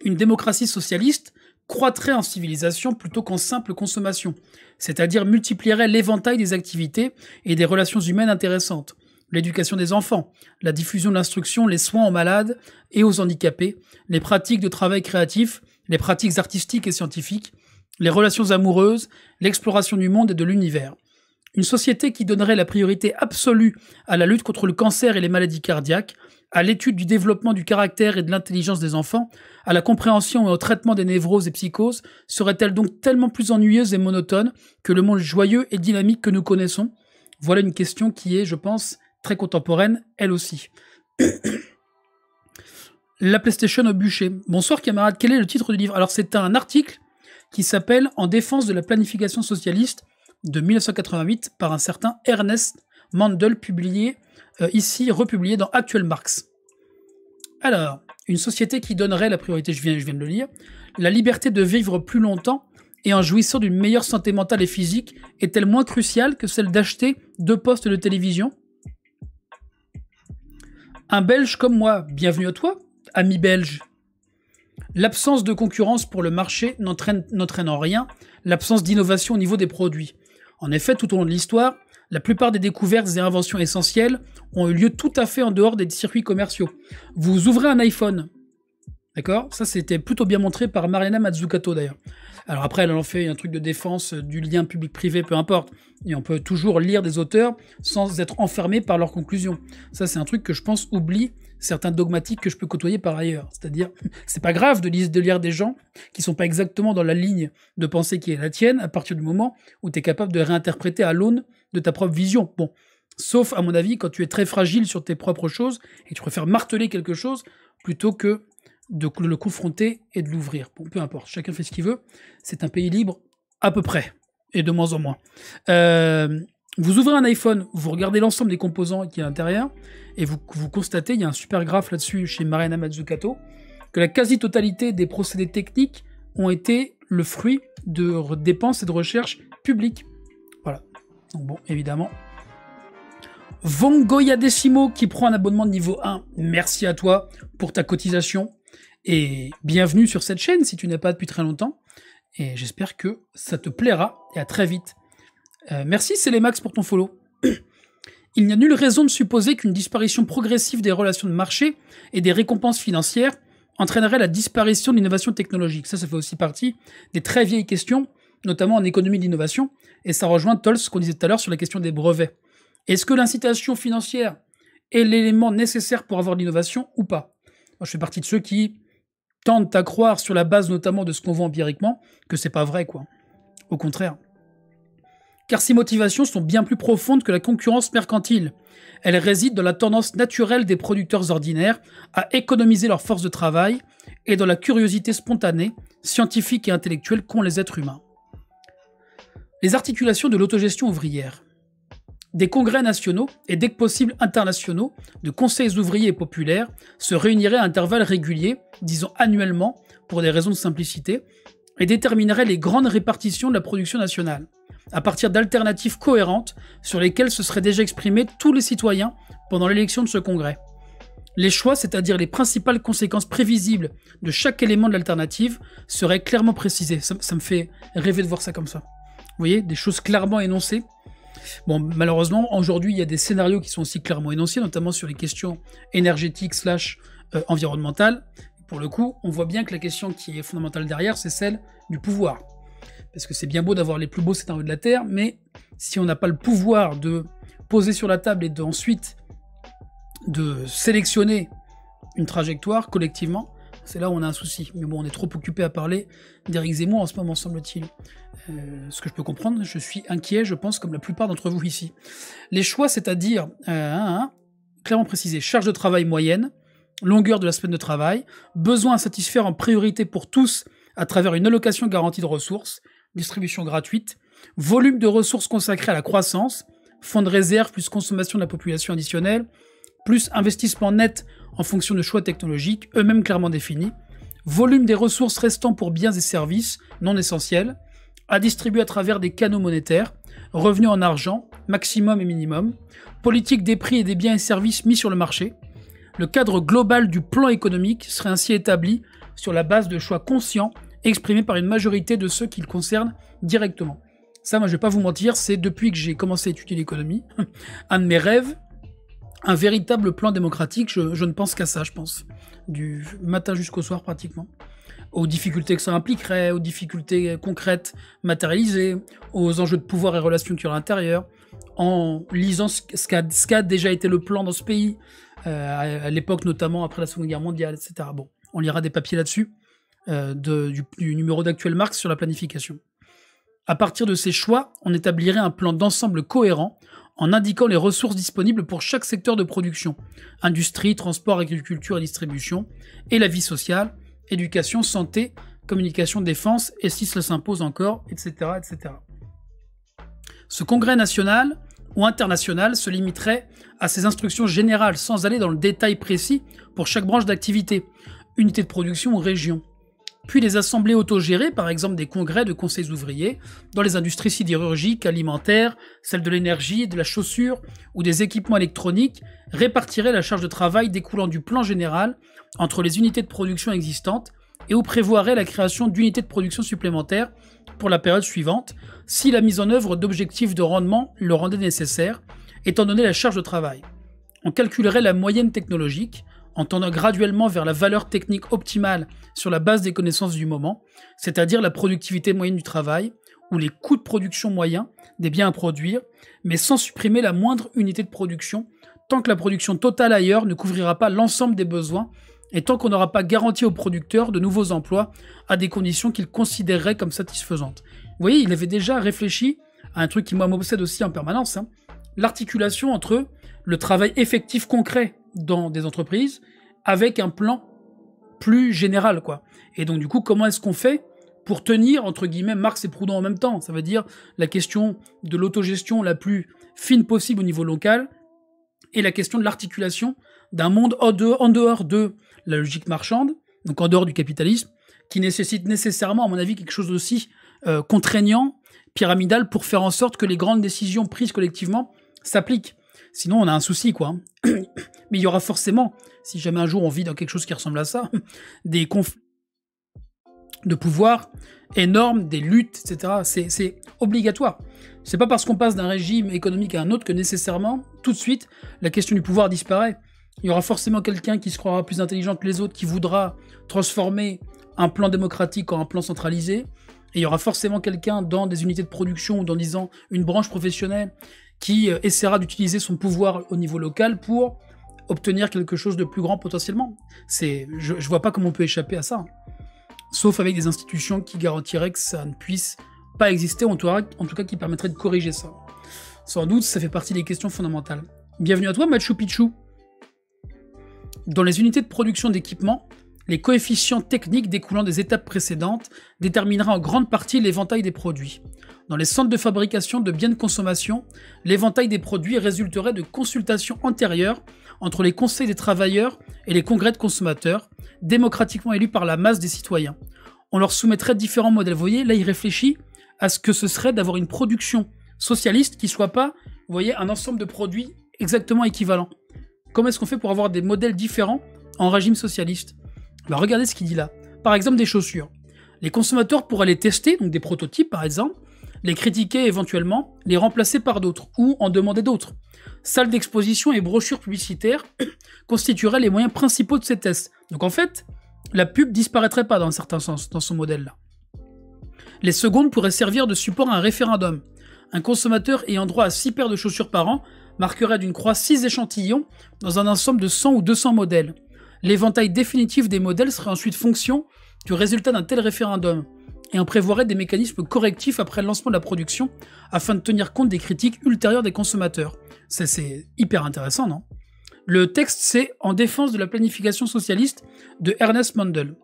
Une démocratie socialiste croîtrait en civilisation plutôt qu'en simple consommation, c'est-à-dire multiplierait l'éventail des activités et des relations humaines intéressantes. L'éducation des enfants, la diffusion de l'instruction, les soins aux malades et aux handicapés, les pratiques de travail créatif, les pratiques artistiques et scientifiques, les relations amoureuses, l'exploration du monde et de l'univers. Une société qui donnerait la priorité absolue à la lutte contre le cancer et les maladies cardiaques, à l'étude du développement du caractère et de l'intelligence des enfants, à la compréhension et au traitement des névroses et psychoses, serait-elle donc tellement plus ennuyeuse et monotone que le monde joyeux et dynamique que nous connaissons? Voilà une question qui est, je pense, très contemporaine, elle aussi. La PlayStation au bûcher. Bonsoir camarades, quel est le titre du livre? Alors c'est un article qui s'appelle « En défense de la planification socialiste » de 1988 par un certain Ernest Mandel, publié ici, republié dans Actuel Marx. Alors, une société qui donnerait la priorité, je viens de le lire, la liberté de vivre plus longtemps et en jouissant d'une meilleure santé mentale et physique est-elle moins cruciale que celle d'acheter 2 postes de télévision? Un Belge comme moi, bienvenue à toi, ami belge. L'absence de concurrence pour le marché n'entraîne en rien l'absence d'innovation au niveau des produits. En effet, tout au long de l'histoire, la plupart des découvertes et inventions essentielles ont eu lieu tout à fait en dehors des circuits commerciaux. Vous ouvrez un iPhone, d'accord? Ça, c'était plutôt bien montré par Mariana Mazzucato, d'ailleurs. Alors après, elle en fait un truc de défense du lien public-privé, peu importe. Et on peut toujours lire des auteurs sans être enfermé par leurs conclusions. Ça, c'est un truc que je pense oublie certains dogmatiques que je peux côtoyer par ailleurs. C'est-à-dire, c'est pas grave de lire des gens qui sont pas exactement dans la ligne de pensée qui est la tienne, à partir du moment où tu es capable de réinterpréter à l'aune de ta propre vision. Bon, sauf, à mon avis, quand tu es très fragile sur tes propres choses et tu préfères marteler quelque chose plutôt que de le confronter et de l'ouvrir. Bon, peu importe, chacun fait ce qu'il veut. C'est un pays libre, à peu près, et de moins en moins. Vous ouvrez un iPhone, vous regardez l'ensemble des composants qui est à l'intérieur, et vous constatez, il y a un super graphe là-dessus chez Mariana Mazzucato, que la quasi-totalité des procédés techniques ont été le fruit de dépenses et de recherches publiques. Voilà. Donc bon, évidemment. Vongoya Decimo qui prend un abonnement de niveau 1. Merci à toi pour ta cotisation. Et bienvenue sur cette chaîne si tu n'es pas depuis très longtemps. Et j'espère que ça te plaira. Et à très vite. Merci Célémax pour ton follow. Il n'y a nulle raison de supposer qu'une disparition progressive des relations de marché et des récompenses financières entraînerait la disparition de l'innovation technologique. Ça fait aussi partie des très vieilles questions, notamment en économie d'innovation. Et ça rejoint Tols, ce qu'on disait tout à l'heure sur la question des brevets. Est-ce que l'incitation financière est l'élément nécessaire pour avoir de l'innovation ou pas? Moi, je fais partie de ceux qui tendent à croire, sur la base notamment de ce qu'on voit empiriquement, que c'est pas vrai, quoi. Au contraire. Car ces motivations sont bien plus profondes que la concurrence mercantile. Elles résident dans la tendance naturelle des producteurs ordinaires à économiser leur force de travail et dans la curiosité spontanée, scientifique et intellectuelle qu'ont les êtres humains. Les articulations de l'autogestion ouvrière. Des congrès nationaux et dès que possible internationaux de conseils ouvriers et populaires se réuniraient à intervalles réguliers, disons annuellement, pour des raisons de simplicité, et détermineraient les grandes répartitions de la production nationale, à partir d'alternatives cohérentes sur lesquelles se seraient déjà exprimés tous les citoyens pendant l'élection de ce congrès. Les choix, c'est-à-dire les principales conséquences prévisibles de chaque élément de l'alternative, seraient clairement précisés. Ça me fait rêver de voir ça comme ça. Vous voyez, des choses clairement énoncées. Bon, malheureusement, aujourd'hui, il y a des scénarios qui sont aussi clairement énoncés, notamment sur les questions énergétiques / environnementales. Pour le coup, on voit bien que la question qui est fondamentale derrière, c'est celle du pouvoir. Parce que c'est bien beau d'avoir les plus beaux scénarios de la Terre, mais si on n'a pas le pouvoir de poser sur la table et ensuite de sélectionner une trajectoire collectivement, c'est là où on a un souci. Mais bon, on est trop occupé à parler d'Éric Zemmour en ce moment, semble-t-il. Ce que je peux comprendre, je suis inquiet, je pense, comme la plupart d'entre vous ici. Les choix, c'est-à-dire, clairement précisé, charge de travail moyenne, longueur de la semaine de travail, besoin à satisfaire en priorité pour tous à travers une allocation garantie de ressources, distribution gratuite, volume de ressources consacrées à la croissance, fonds de réserve plus consommation de la population additionnelle, plus investissement net en fonction de choix technologiques, eux-mêmes clairement définis, volume des ressources restant pour biens et services non essentiels, à distribuer à travers des canaux monétaires, revenus en argent, maximum et minimum, politique des prix et des biens et services mis sur le marché. Le cadre global du plan économique serait ainsi établi sur la base de choix conscients exprimés par une majorité de ceux qui le concernent directement. Ça, moi, je vais pas vous mentir, c'est depuis que j'ai commencé à étudier l'économie, un de mes rêves, un véritable plan démocratique, je ne pense qu'à ça, je pense. Du matin jusqu'au soir, pratiquement. Aux difficultés que ça impliquerait, aux difficultés concrètes matérialisées, aux enjeux de pouvoir et relations qu'il y a à l'intérieur. en lisant ce qu'a déjà été le plan dans ce pays, à l'époque notamment après la Seconde Guerre mondiale, etc. Bon, on lira des papiers là-dessus, du numéro d'Actuel Marx sur la planification. À partir de ces choix, on établirait un plan d'ensemble cohérent en indiquant les ressources disponibles pour chaque secteur de production, industrie, transport, agriculture et distribution, et la vie sociale, éducation, santé, communication, défense, et si cela s'impose encore, etc., etc. Ce congrès national ou international se limiterait à ces instructions générales sans aller dans le détail précis pour chaque branche d'activité, unité de production ou région. Puis les assemblées autogérées, par exemple des congrès de conseils ouvriers, dans les industries sidérurgiques, alimentaires, celles de l'énergie, de la chaussure ou des équipements électroniques, répartiraient la charge de travail découlant du plan général entre les unités de production existantes et où prévoiraient la création d'unités de production supplémentaires pour la période suivante, si la mise en œuvre d'objectifs de rendement le rendait nécessaire, étant donné la charge de travail. On calculerait la moyenne technologique, en tendant graduellement vers la valeur technique optimale sur la base des connaissances du moment, c'est-à-dire la productivité moyenne du travail, ou les coûts de production moyens des biens à produire, mais sans supprimer la moindre unité de production, tant que la production totale ailleurs ne couvrira pas l'ensemble des besoins, et tant qu'on n'aura pas garanti aux producteurs de nouveaux emplois à des conditions qu'ils considéreraient comme satisfaisantes. Vous voyez, il avait déjà réfléchi à un truc qui moi m'obsède aussi en permanence, l'articulation entre le travail effectif concret dans des entreprises avec un plan plus général, quoi. Et donc du coup, comment est-ce qu'on fait pour tenir, entre guillemets, Marx et Proudhon en même temps? Ça veut dire la question de l'autogestion la plus fine possible au niveau local et la question de l'articulation d'un monde en dehors de la logique marchande, donc en dehors du capitalisme, qui nécessite nécessairement, à mon avis, quelque chose d'aussi contraignant, pyramidal, pour faire en sorte que les grandes décisions prises collectivement s'appliquent. Sinon, on a un souci, quoi. Mais il y aura forcément, si jamais un jour on vit dans quelque chose qui ressemble à ça, des conflits de pouvoir énormes, des luttes, etc. C'est obligatoire. C'est pas parce qu'on passe d'un régime économique à un autre que nécessairement, tout de suite, la question du pouvoir disparaît. Il y aura forcément quelqu'un qui se croira plus intelligent que les autres, qui voudra transformer un plan démocratique en un plan centralisé. Et il y aura forcément quelqu'un dans des unités de production ou dans, disons, une branche professionnelle qui essaiera d'utiliser son pouvoir au niveau local pour obtenir quelque chose de plus grand potentiellement. Je vois pas comment on peut échapper à ça. Sauf avec des institutions qui garantiraient que ça ne puisse pas exister, en tout cas qui permettraient de corriger ça. Sans doute, ça fait partie des questions fondamentales. Bienvenue à toi, Machu Picchu. Dans les unités de production d'équipements, les coefficients techniques découlant des étapes précédentes déterminera en grande partie l'éventail des produits. Dans les centres de fabrication de biens de consommation, l'éventail des produits résulterait de consultations antérieures entre les conseils des travailleurs et les congrès de consommateurs, démocratiquement élus par la masse des citoyens. On leur soumettrait différents modèles. Vous voyez, là, il réfléchit à ce que ce serait d'avoir une production socialiste qui ne soit pas, vous voyez, un ensemble de produits exactement équivalents. Comment est-ce qu'on fait pour avoir des modèles différents en régime socialiste? Ben, regardez ce qu'il dit là. Par exemple, des chaussures. Les consommateurs pourraient les tester, donc des prototypes par exemple, les critiquer éventuellement, les remplacer par d'autres, ou en demander d'autres. Salles d'exposition et brochures publicitaires constitueraient les moyens principaux de ces tests. Donc en fait, la pub disparaîtrait pas dans un certain sens, dans ce modèle-là. Les secondes pourraient servir de support à un référendum. Un consommateur ayant droit à 6 paires de chaussures par an marquerait d'une croix 6 échantillons dans un ensemble de 100 ou 200 modèles. L'éventail définitif des modèles serait ensuite fonction du résultat d'un tel référendum, et on prévoirait des mécanismes correctifs après le lancement de la production afin de tenir compte des critiques ultérieures des consommateurs. Ça, c'est hyper intéressant, non? Le texte, c'est En défense de la planification socialiste de Ernest Mandel.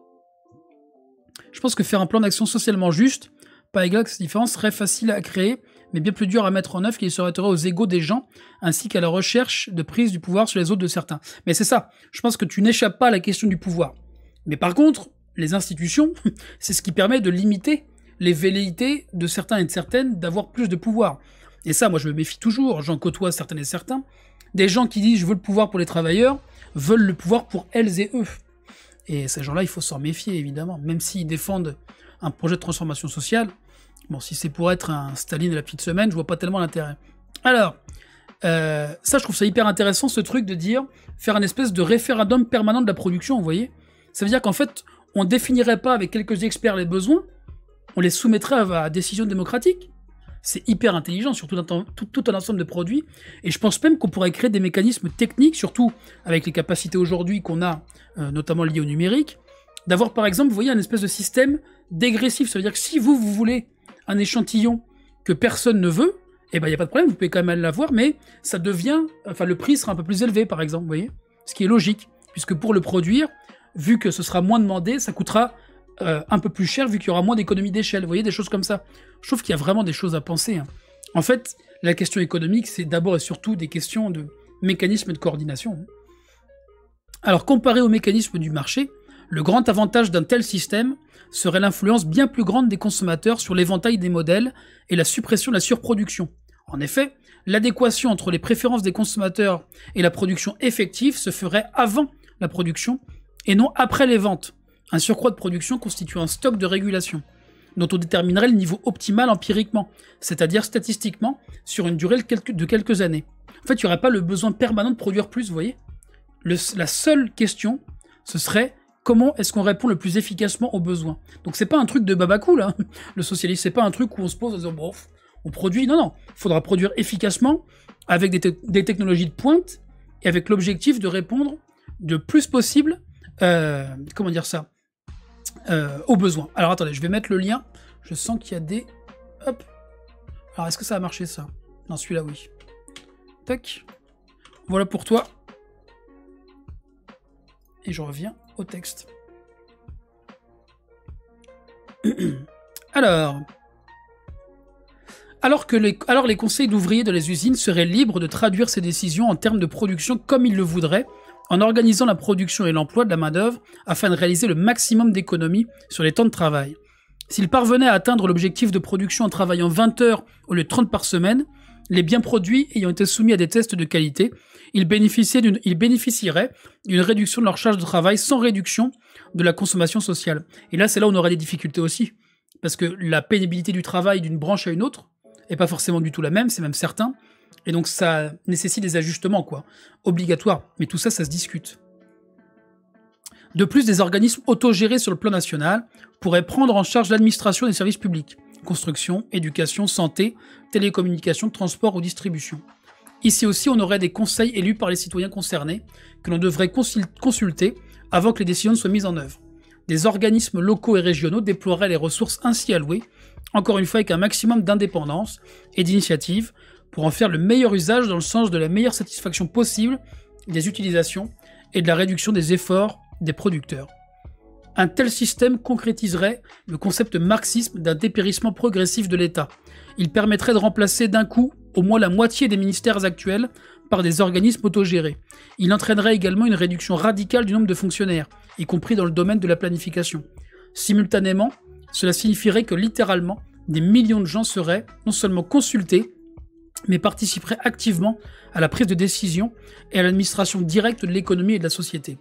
Je pense que faire un plan d'action socialement juste, pas égal que ces différences, serait facile à créer, mais bien plus dur à mettre en œuvre, qu'il se heurterait aux égos des gens, ainsi qu'à la recherche de prise du pouvoir sur les autres de certains. Mais c'est ça, je pense que tu n'échappes pas à la question du pouvoir. Mais par contre, les institutions, c'est ce qui permet de limiter les velléités de certains et de certaines d'avoir plus de pouvoir. Et ça, moi je me méfie toujours, j'en côtoie certaines et certains, des gens qui disent « je veux le pouvoir pour les travailleurs », veulent le pouvoir pour elles et eux. Et ces gens-là, il faut s'en méfier, évidemment, même s'ils défendent un projet de transformation sociale. Bon, si c'est pour être un Staline de la petite semaine, je vois pas tellement l'intérêt. Alors, ça, je trouve ça hyper intéressant, ce truc de dire, faire un espèce de référendum permanent de la production, vous voyez. Ça veut dire qu'en fait, on définirait pas avec quelques experts les besoins, on les soumettrait à décision démocratique. c'est hyper intelligent sur tout un ensemble de produits. Et je pense même qu'on pourrait créer des mécanismes techniques, surtout avec les capacités aujourd'hui qu'on a, notamment liées au numérique, d'avoir par exemple, vous voyez, un espèce de système dégressif. Ça veut dire que si vous voulez un échantillon que personne ne veut, eh ben, il n'y a pas de problème, vous pouvez quand même l'avoir, mais ça devient, enfin, le prix sera un peu plus élevé, par exemple, vous voyez, ce qui est logique, puisque pour le produire, vu que ce sera moins demandé, ça coûtera un peu plus cher, vu qu'il y aura moins d'économies d'échelle, vous voyez, des choses comme ça. Je trouve qu'il y a vraiment des choses à penser, hein. En fait, la question économique, c'est d'abord et surtout des questions de mécanismes de coordination. Alors, comparé aux mécanismes du marché, le grand avantage d'un tel système serait l'influence bien plus grande des consommateurs sur l'éventail des modèles et la suppression de la surproduction. En effet, l'adéquation entre les préférences des consommateurs et la production effective se ferait avant la production et non après les ventes. Un surcroît de production constitue un stock de régulation, dont on déterminerait le niveau optimal empiriquement, c'est-à-dire statistiquement, sur une durée de quelques années. En fait, il n'y aurait pas le besoin permanent de produire plus, vous voyez. La seule question, ce serait comment est-ce qu'on répond le plus efficacement aux besoins. Donc c'est pas un truc de babacool, hein. Le socialisme, c'est pas un truc où on se pose en disant, bon, on produit, non, il faudra produire efficacement, avec des technologies de pointe, et avec l'objectif de répondre le plus possible, comment dire ça, aux besoins. Alors attendez, je vais mettre le lien, je sens qu'il y a des... Hop. Alors est-ce que ça a marché ça? Non, celui-là oui. Tac. Voilà pour toi. Et je reviens au texte. Alors les conseils d'ouvriers de les usines seraient libres de traduire ces décisions en termes de production comme ils le voudraient, en organisant la production et l'emploi de la main-d'œuvre afin de réaliser le maximum d'économies sur les temps de travail. S'ils parvenaient à atteindre l'objectif de production en travaillant 20 heures au lieu de 30 par semaine, les biens produits ayant été soumis à des tests de qualité, ils bénéficieraient d'une réduction de leur charge de travail sans réduction de la consommation sociale. Et là, c'est là où on aurait des difficultés aussi. Parce que la pénibilité du travail d'une branche à une autre n'est pas forcément du tout la même, c'est même certain. Et donc ça nécessite des ajustements, quoi, obligatoires. Mais tout ça, ça se discute. De plus, des organismes autogérés sur le plan national pourraient prendre en charge l'administration des services publics. Construction, éducation, santé, télécommunications, transport ou distribution. Ici aussi, on aurait des conseils élus par les citoyens concernés que l'on devrait consulter avant que les décisions ne soient mises en œuvre. Des organismes locaux et régionaux déploieraient les ressources ainsi allouées, encore une fois avec un maximum d'indépendance et d'initiative, pour en faire le meilleur usage dans le sens de la meilleure satisfaction possible des utilisations et de la réduction des efforts des producteurs. Un tel système concrétiserait le concept marxisme d'un dépérissement progressif de l'État. Il permettrait de remplacer d'un coup au moins la moitié des ministères actuels par des organismes autogérés. Il entraînerait également une réduction radicale du nombre de fonctionnaires, y compris dans le domaine de la planification. Simultanément, cela signifierait que littéralement, des millions de gens seraient non seulement consultés, mais participeraient activement à la prise de décision et à l'administration directe de l'économie et de la société.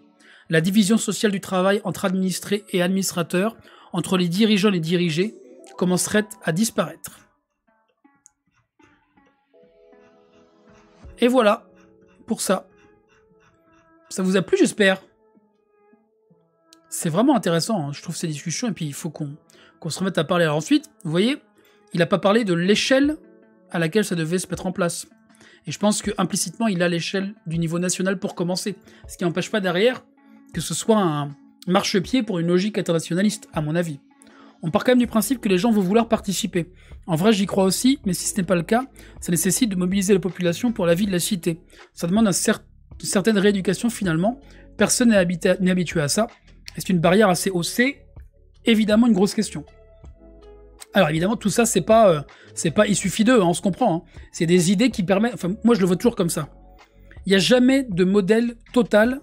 La division sociale du travail entre administrés et administrateurs, entre les dirigeants et les dirigés, commencerait à disparaître. Et voilà, pour ça. Ça vous a plu, j'espère. C'est vraiment intéressant, hein, je trouve, ces discussions, et puis il faut qu'on se remette à parler. Alors ensuite, vous voyez, il n'a pas parlé de l'échelle à laquelle ça devait se mettre en place. Et je pense qu'implicitement, il a l'échelle du niveau national pour commencer. Ce qui n'empêche pas derrière que ce soit un marchepied pour une logique internationaliste, à mon avis. On part quand même du principe que les gens vont vouloir participer. En vrai, j'y crois aussi, mais si ce n'est pas le cas, ça nécessite de mobiliser la population pour la vie de la cité. Ça demande une certaine rééducation finalement. Personne n'est habitué à ça. Et c'est une barrière assez haute. C'est évidemment une grosse question. Alors évidemment, tout ça, c'est pas il suffit d'eux, hein, on se comprend. Hein. C'est des idées qui permettent... Enfin, moi, je le vois toujours comme ça. Il n'y a jamais de modèle total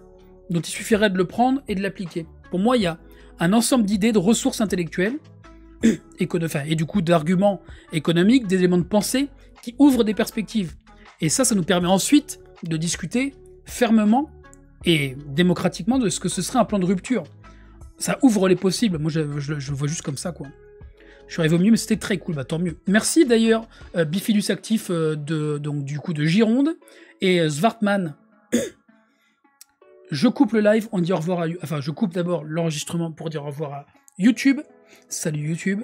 dont il suffirait de le prendre et de l'appliquer. Pour moi, il y a un ensemble d'idées, de ressources intellectuelles, et du coup d'arguments économiques, d'éléments de pensée, qui ouvrent des perspectives. Et ça nous permet ensuite de discuter fermement et démocratiquement de ce que ce serait un plan de rupture. Ça ouvre les possibles. Moi, je le vois juste comme ça, quoi. Je suis arrivé au milieu, mais c'était très cool, bah tant mieux. Merci d'ailleurs, Bifidus Actif de Gironde, et Svartman. Je coupe le live, on dit au revoir à... Enfin, je coupe d'abord l'enregistrement pour dire au revoir à YouTube. Salut YouTube.